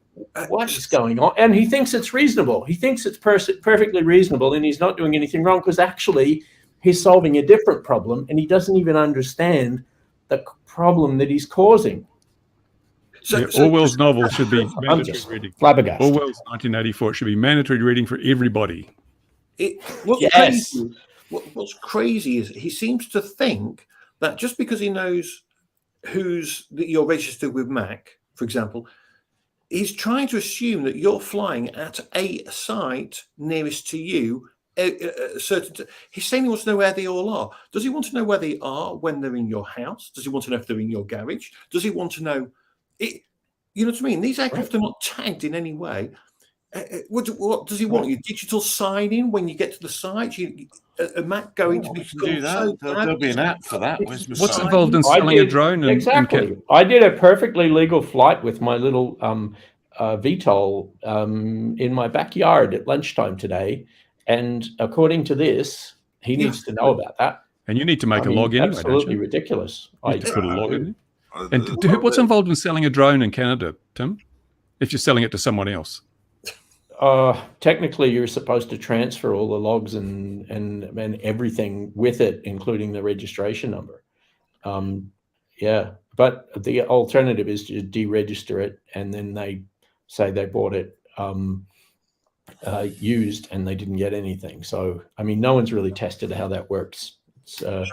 what is going on? And he thinks it's reasonable. He thinks it's perfectly reasonable, and he's not doing anything wrong, because actually he's solving a different problem, and he doesn't even understand the problem that he's causing. Orwell's novel should be mandatory reading. Flabbergasted. Orwell's 1984 should be mandatory reading for everybody. What's crazy is he seems to think that just because he knows that you're registered with MAC, for example, he's trying to assume that you're flying at a site nearest to you. He's saying he wants to know where they all are. Does he want to know where they are when they're in your house? Does he want to know if they're in your garage? Does he want to know? You know what I mean? These aircraft are not tagged in any way. What does he want? Your digital sign-in when you get to the site? A MAC going to be do that? There'll be an app for that. What's involved in selling a drone? Exactly. I did a perfectly legal flight with my little VTOL in my backyard at lunchtime today, and according to this, he needs to know about that. And you need to make a log anyway. Absolutely ridiculous. You need to put a log in. And what's involved in selling a drone in Canada, Tim? If you're selling it to someone else? Technically, you're supposed to transfer all the logs and everything with it, including the registration number. But the alternative is to deregister it, and then they say they bought it used and they didn't get anything. So, I mean, no one's really tested how that works. It's a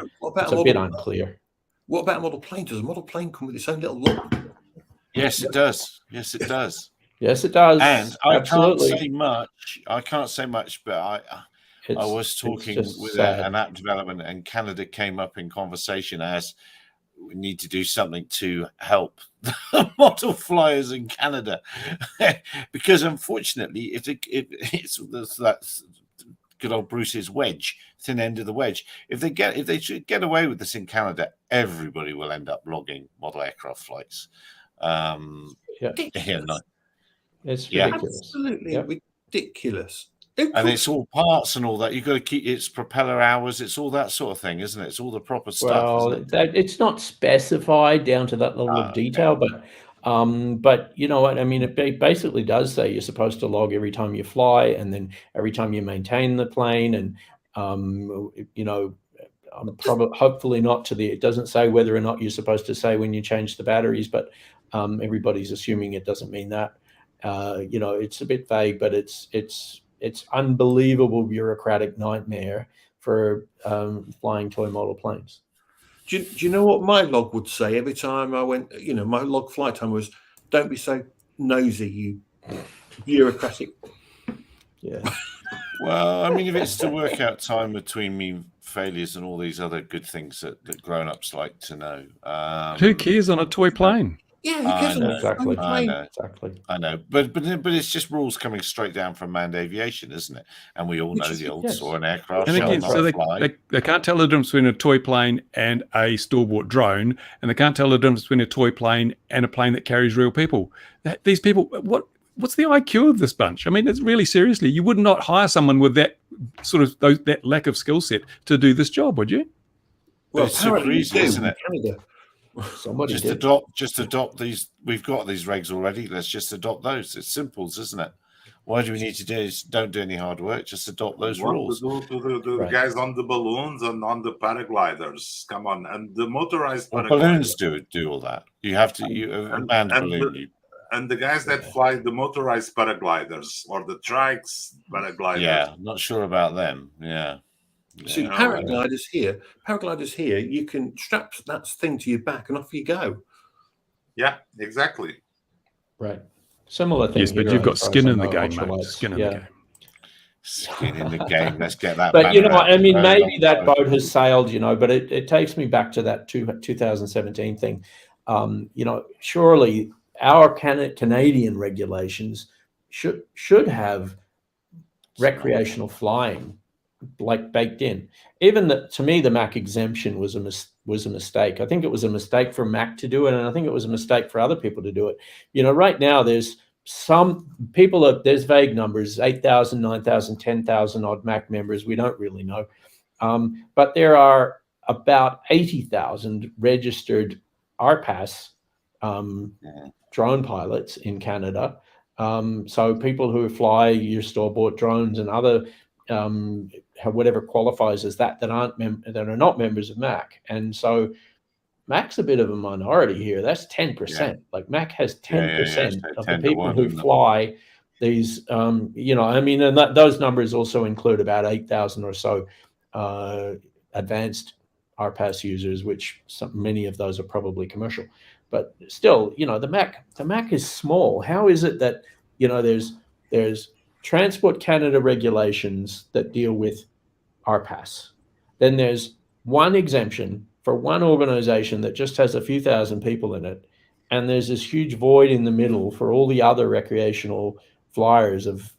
bit unclear. What about a model plane? Does a model plane come with its own little log? Yes, it does. Yes, it does. Yes, it does. And I can't say much, but I was talking with an app development, and Canada came up in conversation as we need to do something to help the model flyers in Canada, because unfortunately, if it's that good old Bruce's wedge, thin end of the wedge, if they should get away with this in Canada, everybody will end up logging model aircraft flights. It's ridiculous. Absolutely ridiculous. And it's all parts and all that. You've got to keep its propeller hours. It's all that sort of thing, isn't it? It's all the proper stuff. Well, it's not specified down to that level of detail, but you know what I mean. It basically does say you're supposed to log every time you fly, and then every time you maintain the plane, and you know, hopefully not to the. It doesn't say whether or not you're supposed to say when you change the batteries, but everybody's assuming it doesn't mean that. You know, it's a bit vague, but it's unbelievable bureaucratic nightmare for flying toy model planes. Do you know what my log would say every time I went? You know, my log flight time was, "Don't be so nosy, you bureaucratic." Yeah. Well, I mean, if it's to work out time between me failures and all these other good things that grown-ups like to know. Who cares on a toy plane? Yeah, who cares? Exactly. I know, but it's just rules coming straight down from manned aviation, isn't it? And we all know the old saw an aircraft. And again, so they can't tell the difference between a toy plane and a store-bought drone, and they can't tell the difference between a toy plane and a plane that carries real people. These people, what's the IQ of this bunch? I mean, it's really seriously, you would not hire someone with that sort of that lack of skill set to do this job, would you? Well, it's super easy, isn't it? Canada. Just adopt these. We've got these regs already. Let's just adopt those. It's simple, isn't it? Why do we need to do is don't do any hard work? Just adopt those rules. The guys on the balloons and on the paragliders. Come on, and the motorized balloons do all that. You have to and the guys that fly the motorized paragliders or the trikes paragliders. Yeah, not sure about them. Yeah. See, paragliders here, you can strap that thing to your back and off you go. Yeah, exactly. Right. Similar thing. Yes, but you've got skin in the game, mate. Skin in the game. Skin in the game. Let's get that. But you know, I mean, maybe that boat has sailed, you know, but it takes me back to that 2017 thing. You know, surely our Canadian regulations should have recreational flying like baked in. Even to me, the Mac exemption was a mistake. I think it was a mistake for Mac to do it, and I think it was a mistake for other people to do it. You know, right now there's some people, there's vague numbers, 8,000, 9,000, 10,000 odd Mac members. We don't really know. But there are about 80,000 registered RPAS drone pilots in Canada. So people who fly your store-bought drones and other whatever qualifies as that are not members of Mac. And so Mac's a bit of a minority here. That's 10%. Like Mac has 10% of the people who fly these, you know, I mean, and those numbers also include about 8,000 or so advanced RPAS users, which many of those are probably commercial. But still, you know, the Mac is small. How is it that, you know, there's Transport Canada regulations that deal with RPAS. Then there's one exemption for one organization that just has a few thousand people in it. And there's this huge void in the middle for all the other recreational flyers of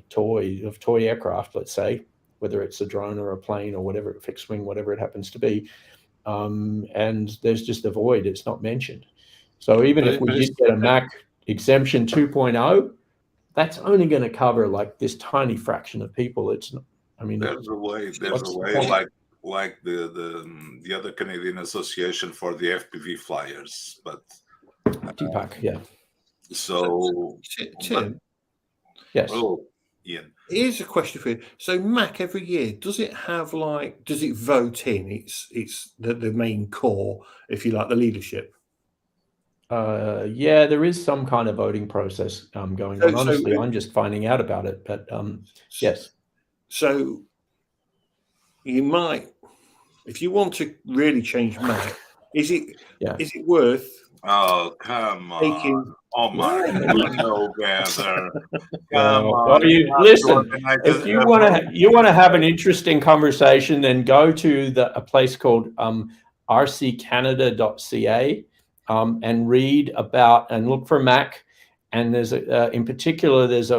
toy aircraft, let's say, whether it's a drone or a plane or whatever, fixed wing, whatever it happens to be. And there's just a void. It's not mentioned. So even if we did get a Mac exemption 2.0, that's only going to cover like this tiny fraction of people. It's not, I mean, there's a way like the other Canadian Association for the FPV flyers, but DPAC, yeah. So Tim, yes. Oh, Ian. Here's a question for you. So Mac every year, does it vote in it's the main core, if you like, the leadership? Yeah, there is some kind of voting process going on. Honestly, I'm just finding out about it, but yes. So you might, if you want to really change Mac, is it worth? Oh, come on! Taking, oh my! No better. Come on! Well, listen. If you want to have an interesting conversation, then go to a place called rccanada.ca. And read about and look for Mac, and there's in particular there's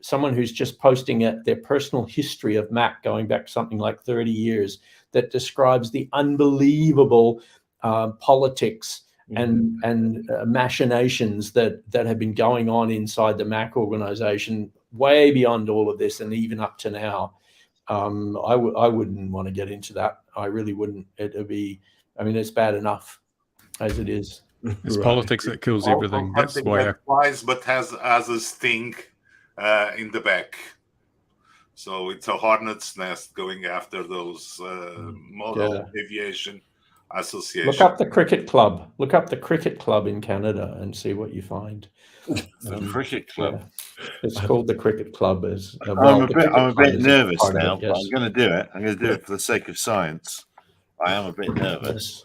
someone who's just posting their personal history of Mac going back something like 30 years that describes the unbelievable politics and machinations that have been going on inside the Mac organization way beyond all of this, and even up to now, I wouldn't want to get into that. I really wouldn't. It'd be, I mean, it's bad enough as it is. It's politics that kills everything. That's Something why. that flies but has a sting in the back. So it's a hornet's nest going after those model aviation association. Look up the cricket club. Look up the cricket club in Canada and see what you find. The cricket club. Yeah. It's called the cricket club. I'm a bit nervous now, but I'm going to do it. I'm going to do it for the sake of science. I am a bit nervous.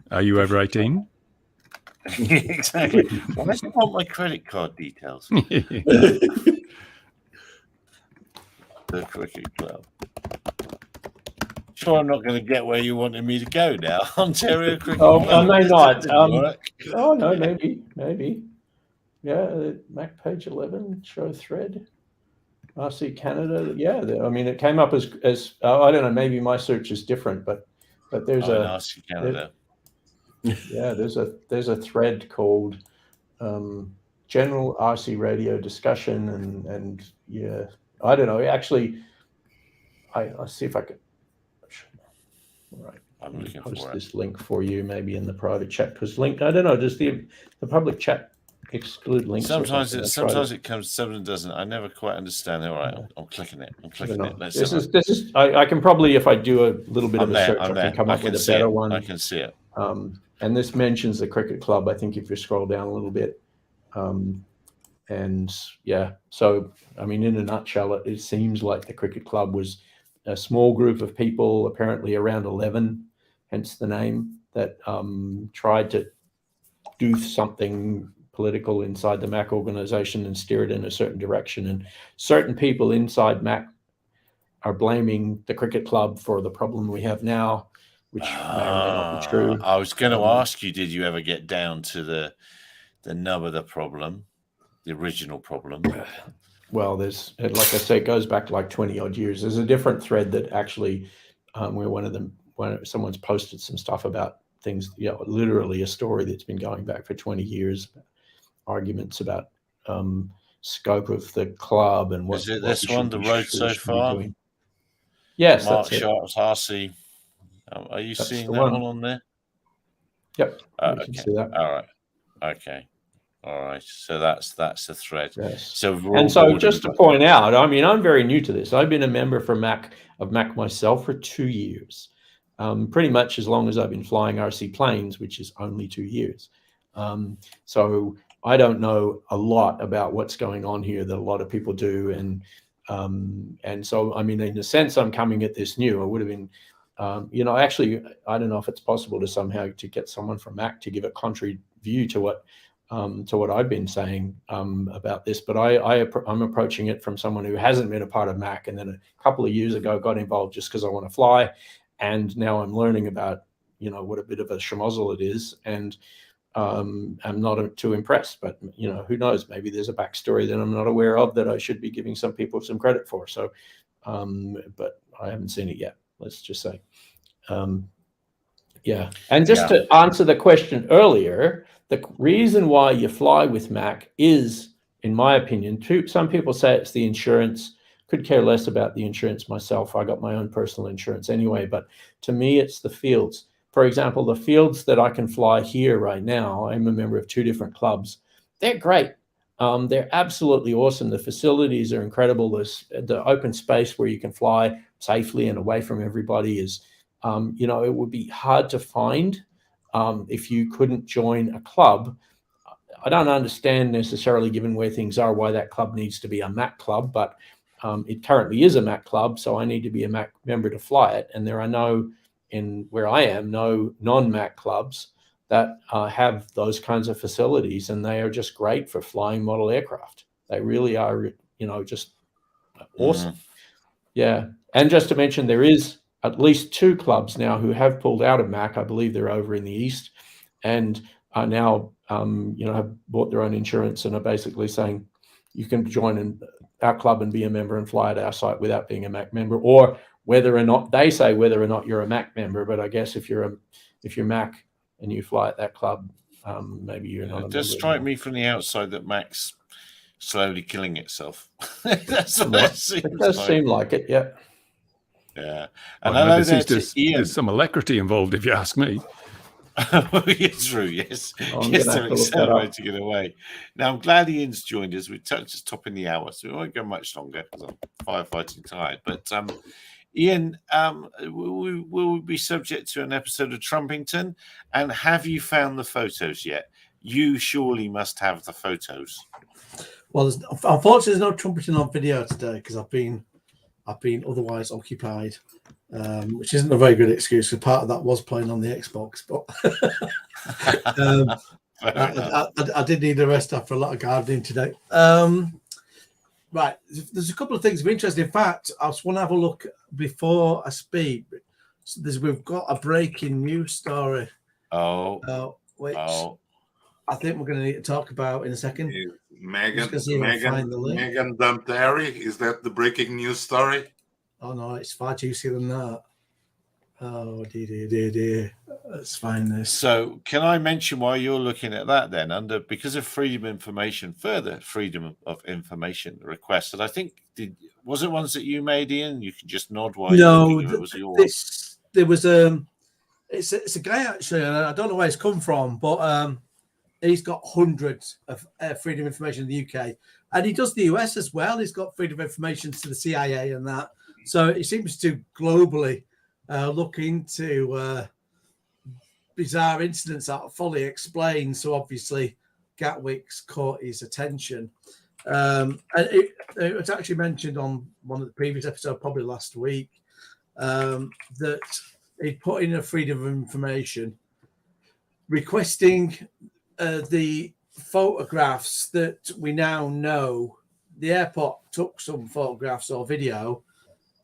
Are you over 18? Exactly. Why does it want my credit card details? The cricket club. Sure, I'm not going to get where you wanted me to go now. Ontario Cricket Club. I may not. Oh no, maybe. Yeah, Mac page 11 show thread. RC Canada. Yeah, I mean, it came up as I don't know. Maybe my search is different, but there's RC Canada. Yeah, there's a thread called General RC Radio Discussion, and yeah, I don't know. Actually, I'll see if I can. All right, I'm looking post for this link for you, maybe in the private chat, because link. I don't know. Does the public chat exclude links? Sometimes it comes. Sometimes it doesn't. I never quite understand. All right, I'm clicking it. This is. I can probably, if I do a little bit of a search, I can come up with a better one. I can see it. And this mentions the cricket club, I think, if you scroll down a little bit. And yeah, so, I mean, in a nutshell, it seems like the cricket club was a small group of people, apparently around 11, hence the name, that tried to do something political inside the MAC organization and steer it in a certain direction. And certain people inside MAC are blaming the cricket club for the problem we have now, which may or may not be true. I was going to ask you, did you ever get down to the nub of the problem, the original problem? Well, there's, like I say, it goes back like 20 odd years. There's a different thread that actually, where someone's posted some stuff about things, literally a story that's been going back for 20 years, arguments about scope of the club and what. Is it this one, the road so far? Doing. Yes, Mark that's Sharp's RC. Are you seeing that one on there? Yep. Okay. Can see that. All right. Okay. All right. So that's the thread. Yes. So just to point out, I mean, I'm very new to this. I've been a member of MAC myself for 2 years, pretty much as long as I've been flying RC planes, which is only 2 years. So I don't know a lot about what's going on here that a lot of people do, and so I mean, in a sense, I'm coming at this new. I would have been. Actually, I don't know if it's possible to somehow to get someone from MAC to give a contrary view to what I've been saying about this, but I'm approaching it from someone who hasn't been a part of MAC, and then a couple of years ago got involved just because I want to fly, and now I'm learning about what a bit of a schmozzle it is, and I'm not too impressed. But who knows? Maybe there's a backstory that I'm not aware of that I should be giving some people some credit for. So, but I haven't seen it yet. Let's just say, yeah. And just to answer the question earlier, the reason why you fly with MAC is, in my opinion, some people say it's the insurance. Could care less about the insurance myself. I got my own personal insurance anyway. But to me, it's the fields. For example, the fields that I can fly here right now, I'm a member of 2 different clubs. They're great. They're absolutely awesome. The facilities are incredible. The open space where you can fly safely and away from everybody is, it would be hard to find if you couldn't join a club. I don't understand necessarily, given where things are, why that club needs to be a MAC club, but it currently is a MAC club, so I need to be a MAC member to fly it. And there are no non-MAC clubs that have those kinds of facilities, and they are just great for flying model aircraft. They really are, just awesome. Yeah. And just to mention, there is at least 2 clubs now who have pulled out of MAC. I believe they're over in the East, and are now, have bought their own insurance and are basically saying you can join our club and be a member and fly at our site without being a MAC member, or whether or not you're a MAC member. But I guess if you're MAC and you fly at that club, maybe you're not. It does strike me from the outside that MAC's slowly killing itself. That's what it seems It does seem like it, yeah. Yeah. Well, And no, hello there there seems to Ian. there's some alacrity involved, if you ask me. It's true, yes. I'm Yes, gonna they're have to look that excited up. to get away. Now, I'm glad Ian's joined us. We're just topping the hour, so we won't go much longer because I'm firefighting tired. But Ian, will we be subject to an episode of Trumpington? And have you found the photos yet? You surely must have the photos. Well, unfortunately, there's no trumpeting on video today because I've been otherwise occupied, which isn't a very good excuse. Because part of that was playing on the Xbox, but I did need a rest after a lot of gardening today. Right, there's a couple of things of interest. In fact, I just want to have a look before I speak. So we've got a breaking news story. Which I think we're going to need to talk about in a second. Megan dumped Harry. Is that the breaking news story? Oh no, it's far juicier than that. Oh dear. Let's find this. So, can I mention while you're looking at that then, because of freedom of information, further freedom of information requests that I think was it ones that you made, Ian? You can just nod while you're looking if it was yours. There was it's a guy actually, and I don't know where he's come from, but he's got hundreds of freedom of information in the UK, and he does the US as well. He's got freedom of information to the CIA and that, so he seems to globally look into bizarre incidents that are fully explained. So obviously, Gatwick's caught his attention, and it was actually mentioned on one of the previous episodes, probably last week, that he put in a freedom of information requesting the photographs that we now know. The airport took some photographs or video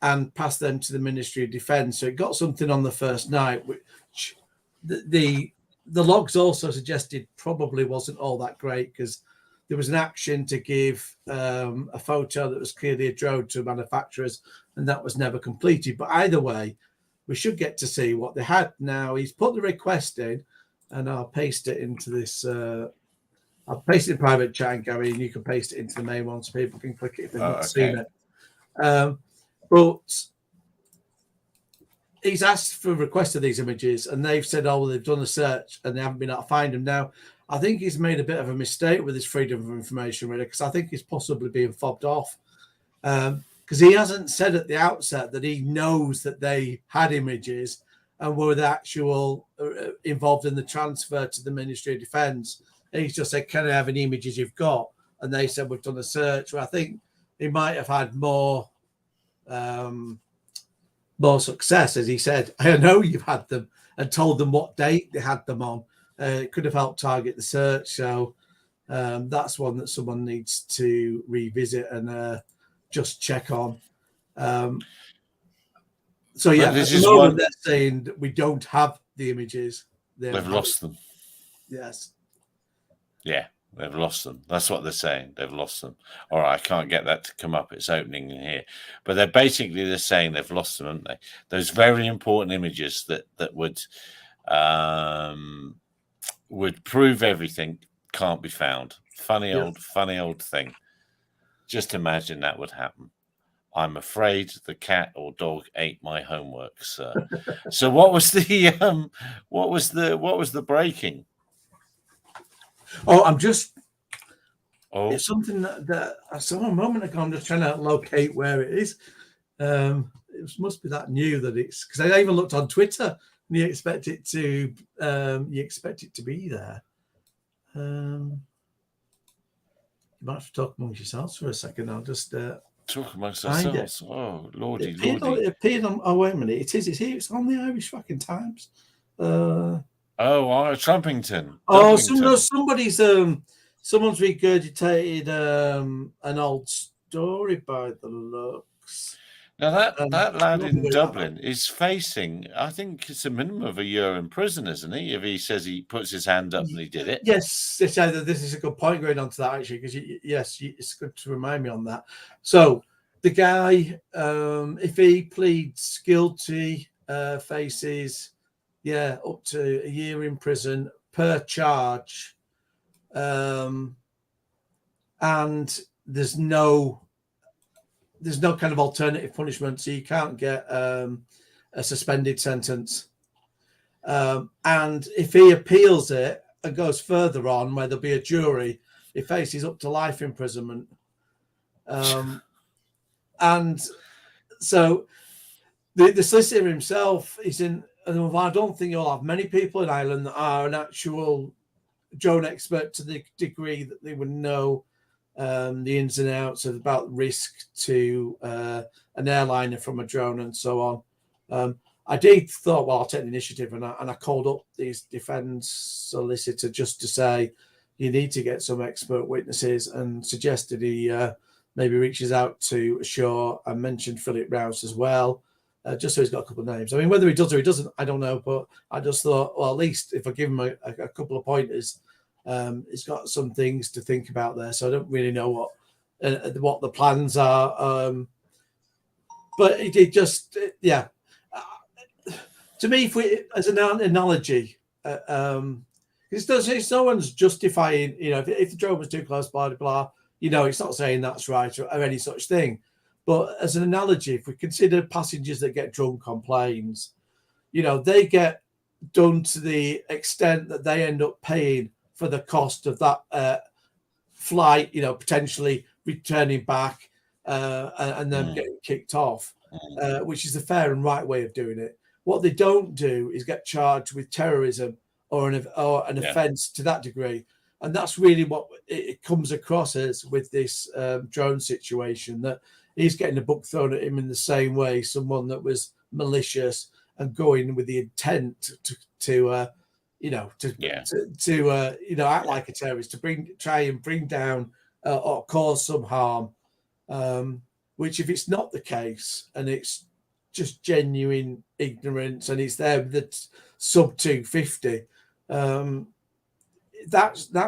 and passed them to the Ministry of Defence. So it got something on the first night, which the logs also suggested probably wasn't all that great, because there was an action to give a photo that was clearly a drone to manufacturers, and that was never completed. But either way, we should get to see what they had. Now, he's put the request in, and I'll paste it into this. I'll paste it in private chat, Gary, and you can paste it into the main one so people can click it if they've not seen it. But he's asked for a request of these images, and they've said, oh, well, they've done a search and they haven't been able to find them. Now, I think he's made a bit of a mistake with his freedom of information, really, because I think he's possibly being fobbed off. Because he hasn't said at the outset that he knows that they had images and were the actual involved in the transfer to the Ministry of Defence. He's just said, can I have any images you've got? And they said, we've done a search. Well, I think he might have had more success, as he said, I know you've had them, and told them what date they had them on. It could have helped target the search. So that's one that someone needs to revisit and just check on. So yeah, at the moment they're saying that we don't have the images. They've lost them. Yes. Yeah, they've lost them. That's what they're saying. They've lost them. All right, I can't get that to come up. It's opening in here. But they're saying they've lost them, aren't they? Those very important images that would prove everything can't be found. Funny old thing. Just imagine that would happen. I'm afraid the cat or dog ate my homework, sir. So what was the breaking? It's something that I saw a moment ago. I'm just trying to locate where it is. It must be that new that it's, because I even looked on Twitter and you expect it to be there. You might have to talk amongst yourselves for a second. I'll just talk amongst ourselves. Oh, lordy. It appeared on. Oh, wait a minute. It's here. It's on the Irish fucking Times. Trumpington. Oh, someone's regurgitated an old story by the looks. Now that lad in Dublin is facing, I think it's a minimum of a year in prison, isn't he? If he says he puts his hand up and he did it. Yes, this is a good point going on to that, actually, because it's good to remind me on that. So the guy, if he pleads guilty, faces up to a year in prison per charge. And and there's no kind of alternative punishment, so you can't get a suspended sentence. And if he appeals it and goes further on, where there'll be a jury, he faces up to life imprisonment. And so the solicitor himself is in. And I don't think you'll have many people in Ireland that are an actual drone expert to the degree that they would know the ins and outs about risk to an airliner from a drone and so on. I did thought, well, I'll take the initiative, and I called up these defence solicitor just to say you need to get some expert witnesses, and suggested he maybe reaches out to Shaw and mentioned Philip Rouse as well. Just so he's got a couple of names. I mean, whether he does or he doesn't, I don't know. But I just thought, well, at least if I give him a couple of pointers, he's got some things to think about there. So I don't really know what the plans are. But it just, yeah. To me, if we, as an analogy, it's no one's justifying, if the drone was too close, blah, blah, blah, it's not saying that's right or any such thing. But as an analogy, if we consider passengers that get drunk on planes, they get done to the extent that they end up paying for the cost of that flight, potentially returning back and then getting kicked off, which is the fair and right way of doing it. What they don't do is get charged with terrorism or an offence to that degree. And that's really what it comes across as with this drone situation, that he's getting a book thrown at him in the same way someone that was malicious and going with the intent to act like a terrorist, to try and bring down or cause some harm. Which, if it's not the case and it's just genuine ignorance and it's there that's sub 250, that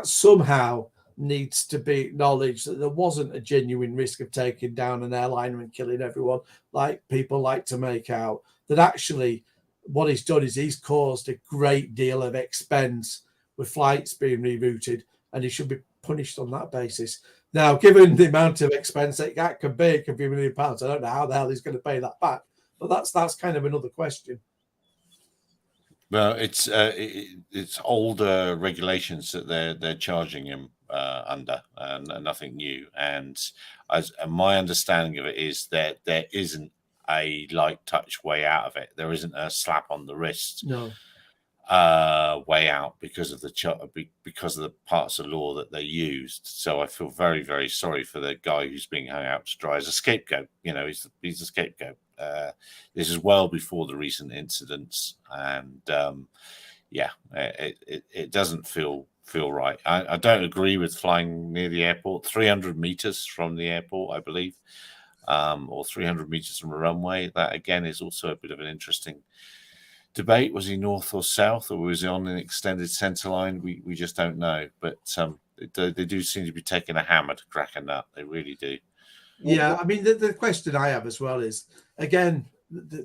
somehow needs to be acknowledged, that there wasn't a genuine risk of taking down an airliner and killing everyone like people like to make out. That actually what he's done is he's caused a great deal of expense with flights being rerouted, and he should be punished on that basis. Now, given the amount of expense that can be, it could be £1 million. I don't know how the hell he's going to pay that back, but that's kind of another question. Well, it's older regulations that they're charging him under, and nothing new. And my understanding of it is that there isn't a light touch way out of it. There isn't a slap on the wrist way out because of the parts of law that they used. So I feel very, very sorry for the guy who's being hung out to dry as a scapegoat. He's a scapegoat. This is well before the recent incidents, and it doesn't feel right. I don't agree with flying near the airport, 300 meters from the airport, I believe, or 300 meters from a runway. That again is also a bit of an interesting debate. Was he north or south, or was he on an extended centre line? We just don't know. But they do seem to be taking a hammer to crack a nut. They really do. Yeah, I mean, the question I have as well is, again,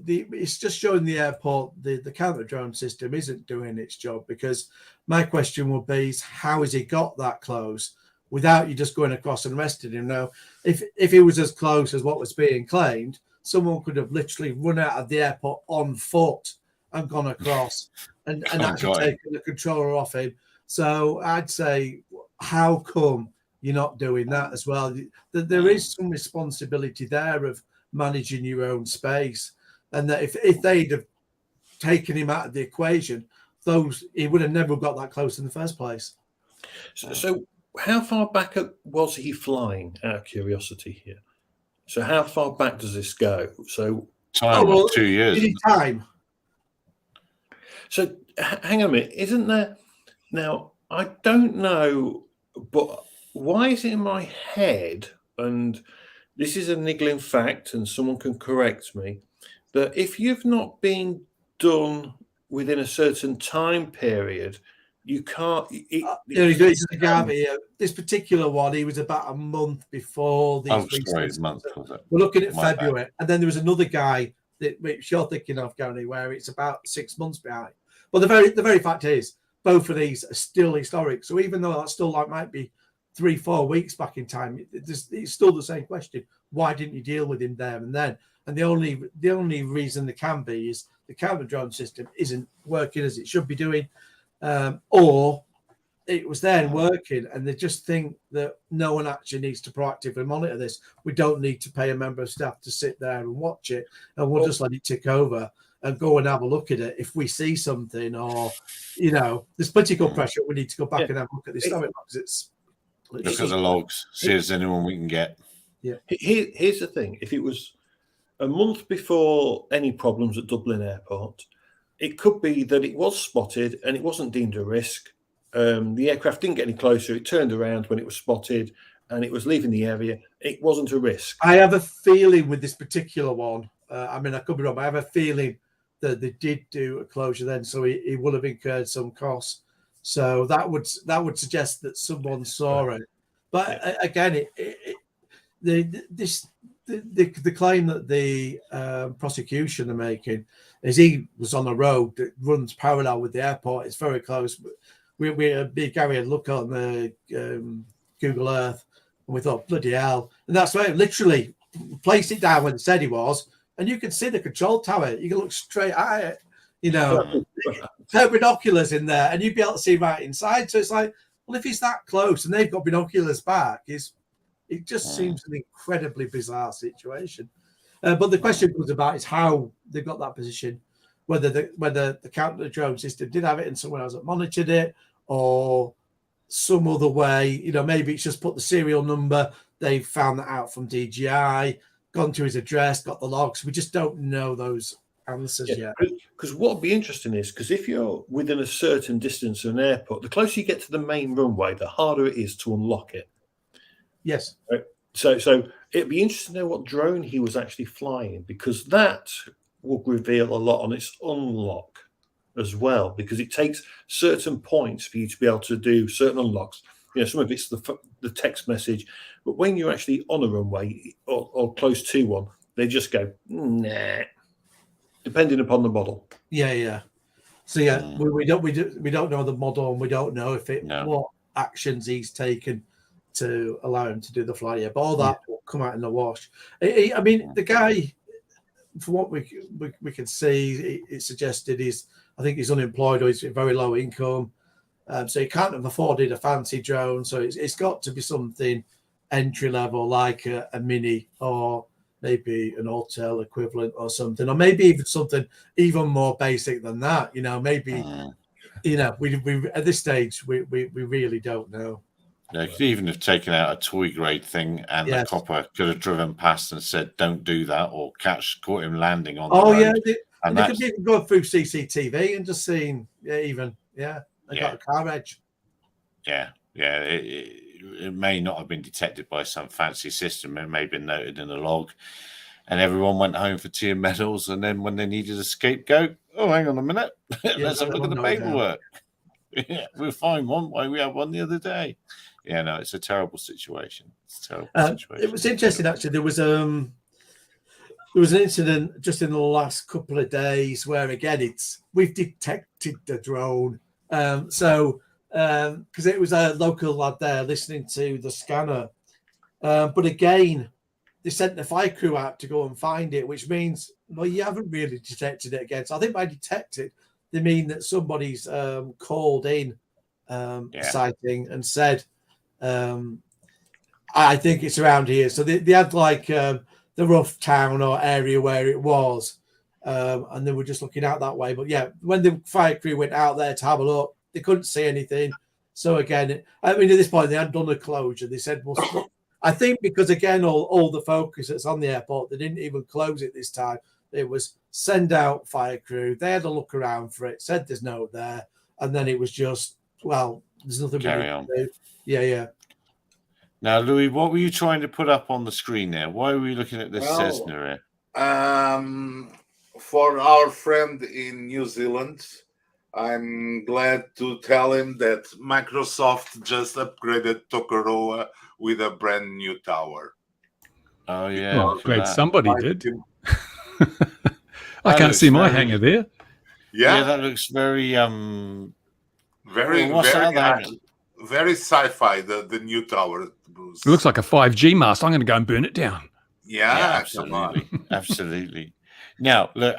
it's just showing the airport the counter drone system isn't doing its job, because my question would be is, how has he got that close without you just going across and arresting him? Now, if he was as close as what was being claimed, someone could have literally run out of the airport on foot and gone across and actually taken the controller off him. So I'd say, how come you're not doing that as well? There is some responsibility there of managing your own space, and that if they'd have taken him out of the equation, he would have never got that close in the first place. So how far back was he flying, out of curiosity here? So how far back does this go? So time was 2 years. Time. So hang on a minute, isn't there? Now, I don't know, but why is it in my head, and this is a niggling fact and someone can correct me, that if you've not been done within a certain time period, you can't. This particular one, he was about a month before these. We're looking at February, and then there was another guy which you're thinking of, Gary, where it's about 6 months behind. But the very fact is, both of these are still historic. So even though that still might be 3-4 weeks back in time, it's still the same question. Why didn't you deal with him there and then? And the only reason there can be is the counter drone system isn't working as it should be doing, or it was there and working, and they just think that no one actually needs to proactively monitor this. We don't need to pay a member of staff to sit there and watch it, and we'll just let it tick over and go and have a look at it if we see something, or there's political pressure. We need to go back and have a look at this stuff because look at the logs, see if there's anyone we can get. Yeah. Here's the thing: if it was a month before any problems at Dublin Airport, it could be that it was spotted and it wasn't deemed a risk. The aircraft didn't get any closer. It turned around when it was spotted and it was leaving the area. It wasn't a risk. I have a feeling with this particular one, I could be wrong, but I have a feeling that they did do a closure then, so he would have incurred some costs. So that would suggest that someone saw it. But again, the claim that the prosecution are making is he was on a road that runs parallel with the airport. It's very close. Gary had look on the Google Earth, and we thought, bloody hell. And that's why literally placed it down when it said he was, and you can see the control tower. You can look straight at it, put binoculars in there, and you'd be able to see right inside. So it's like, well, if he's that close and they've got binoculars back, it just seems an incredibly bizarre situation. But the question comes about is how they got that position, whether the counter drone system did have it and someone else that monitored it, or some other way. Maybe it's just put the serial number. They've found that out from DJI, gone to his address, got the logs. We just don't know those answers yet. Because what would be interesting is, because if you're within a certain distance of an airport, the closer you get to the main runway, the harder it is to unlock it. Yes. So it'd be interesting to know what drone he was actually flying, because that will reveal a lot on its unlock as well, because it takes certain points for you to be able to do certain unlocks. Some of it's the text message, but when you're actually on a runway or close to one, they just go, nah, depending upon the model. Yeah. So we don't know the model, and we don't know what actions he's taken to allow him to do the flight yet. But all that will come out in the wash. The guy, from what we can see, it suggested I think he's unemployed or he's very low income. So he can't have afforded a fancy drone. So it's got to be something entry level, like a mini, or maybe an hotel equivalent or something, or maybe even something even more basic than that. Maybe, we at this stage, we really don't know. They could even have taken out a toy grade thing, and the copper could have driven past and said, "Don't do that," or caught him landing on. Oh the road. And they could even go through CCTV and just seen, got a car edge. Yeah. It may not have been detected by some fancy system. It may have been noted in a log, and everyone went home for tea and medals. And then when they needed a scapegoat, hang on a minute, let's have a look at the paperwork. We'll find one. Why we had one the other day. It's a terrible situation. It was interesting, actually. There was an incident just in the last couple of days where, again, we've detected the drone. Because it was a local lad there listening to the scanner. But again, they sent the fire crew out to go and find it, which means, you haven't really detected it again. So I think by detected, they mean that somebody's called in a sighting and said, I think it's around here. So they had like the rough town or area where it was, and they were just looking out that way. But when the fire crew went out there to have a look, they couldn't see anything. So again, at this point, they had done a closure. They said, well, I think because, again, all the focus that's on the airport, they didn't even close it this time. It was send out fire crew. They had a look around for it, said there's no there. And then it was just, there's nothing Carry on. To do. Yeah. Now, Louis, what were you trying to put up on the screen there? Why were you looking at this Cessna here? For our friend in New Zealand, I'm glad to tell him that Microsoft just upgraded Tokoroa with a brand new tower. Oh, yeah. Oh, great. Somebody did. I can't see my hangar there. Yeah, that looks very... very very sci-fi. The new tower, Bruce. It looks like a 5G mast. I'm going to go and burn it down. Yeah, come on. absolutely, absolutely. Now, look,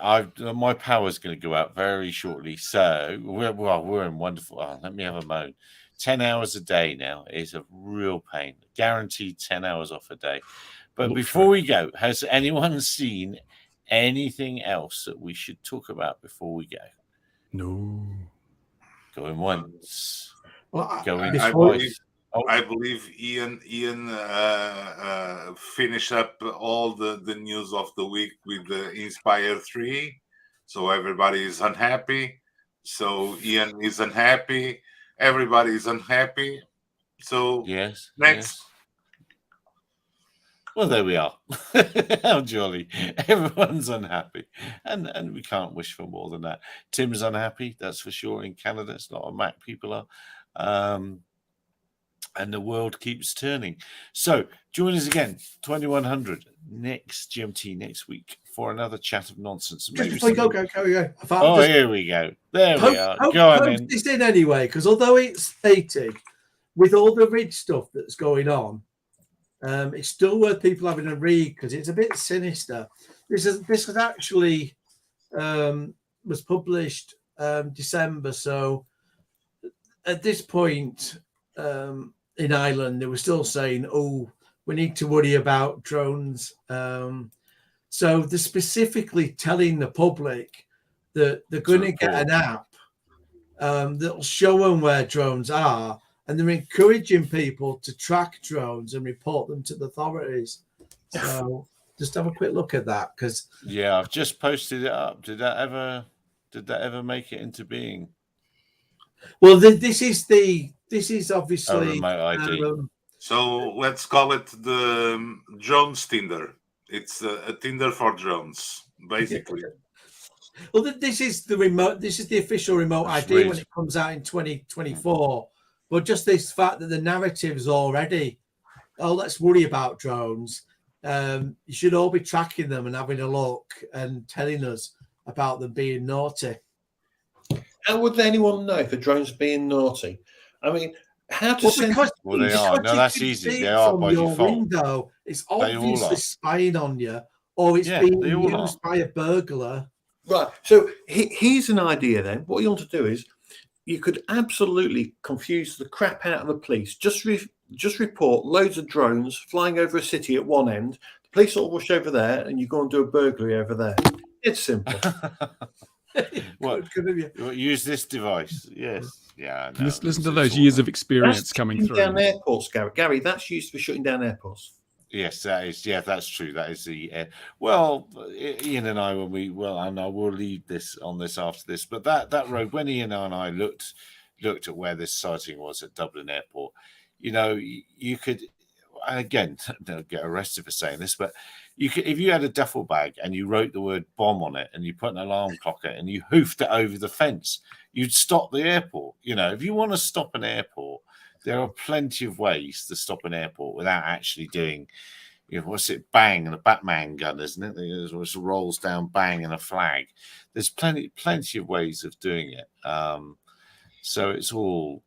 my power is going to go out very shortly, so we're in wonderful. Oh, let me have a moan. 10 hours a day now is a real pain. Guaranteed 10 hours off a day. But before we go, has anyone seen anything else that we should talk about before we go? No. Going once. Well, Going twice. Oh. I believe Ian finished up all the news of the week with the Inspire 3. So everybody is unhappy. So Ian is unhappy. Everybody is unhappy. So yes. next. Yes. Well, there we are. How jolly. Everyone's unhappy. And we can't wish for more than that. Tim's unhappy, that's for sure. In Canada, it's not a Mac people are. And the world keeps turning. So join us again, 2100 next GMT next week for another chat of nonsense. Just before you go. Here we go. There we are. Go on in. This in anyway, because although it's stated with all the Ridge stuff that's going on, it's still worth people having a read because it's a bit sinister. This was actually was published December, so at this point in Ireland they were still saying, "Oh, we need to worry about drones." So they're specifically telling the public that they're going to get an app that'll show them where drones are. And they're encouraging people to track drones and report them to the authorities. So just have a quick look at that, because I've just posted it up. Did that ever make it into being? Well, this is obviously a remote ID. So let's call it the drones Tinder. It's a Tinder for drones, basically. Well, this is the official remote ID when it comes out in 2024. But just this fact that the narrative's already, let's worry about drones. You should all be tracking them and having a look and telling us about them being naughty. How would anyone know if a drone's being naughty? I mean, how to send... Well, they are. No, that's easy. They are by your default. Window. It's obviously spying on you, or it's being used by a burglar. Right. So here's an idea then. What you want to do is you could absolutely confuse the crap out of the police. Just report loads of drones flying over a city at one end. The police all rush over there, and you go and do a burglary over there. It's simple. Use this device. Yes. Yeah. No, listen to those years of experience coming through. Down airports, Gary. That's used for shutting down airports. Yes, that is. Yeah, that's true. That is the. Well, Ian and I, and I will lead this on this after this. But that road, when Ian and I looked at where this sighting was at Dublin Airport, you could, again, don't get arrested for saying this, but you could, if you had a duffel bag and you wrote the word bomb on it and you put an alarm clock in it and you hoofed it over the fence, you'd stop the airport. If you want to stop an airport, there are plenty of ways to stop an airport without actually doing, what's it, bang, and a Batman gun, isn't it? It just rolls down, bang, and a flag. There's plenty of ways of doing it. So it's all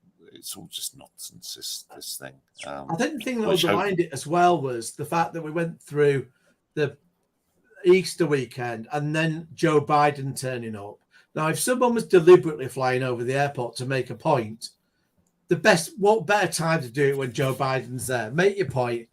just nonsense, this thing. I think the thing that underlined it as well was the fact that we went through the Easter weekend and then Joe Biden turning up. Now, if someone was deliberately flying over the airport to make a point, what better time to do it when Joe Biden's there? Make your point,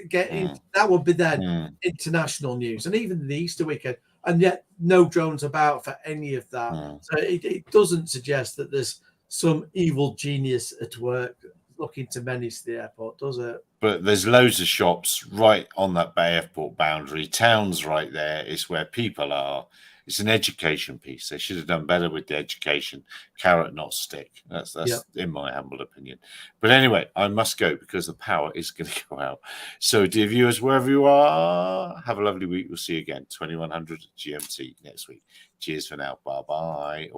get in. That would be then international news, and even the Easter weekend, and yet no drones about for any of that. So it doesn't suggest that there's some evil genius at work looking to menace the airport, does it? But there's loads of shops right on that Bay airport boundary. Town's right there. It's where people are. It's an education piece. They should have done better with the education. Carrot, not stick. That's in my humble opinion. But anyway, I must go because the power is going to go out. So, dear viewers, wherever you are, have a lovely week. We'll see you again, 2100 GMT next week. Cheers for now. Bye-bye.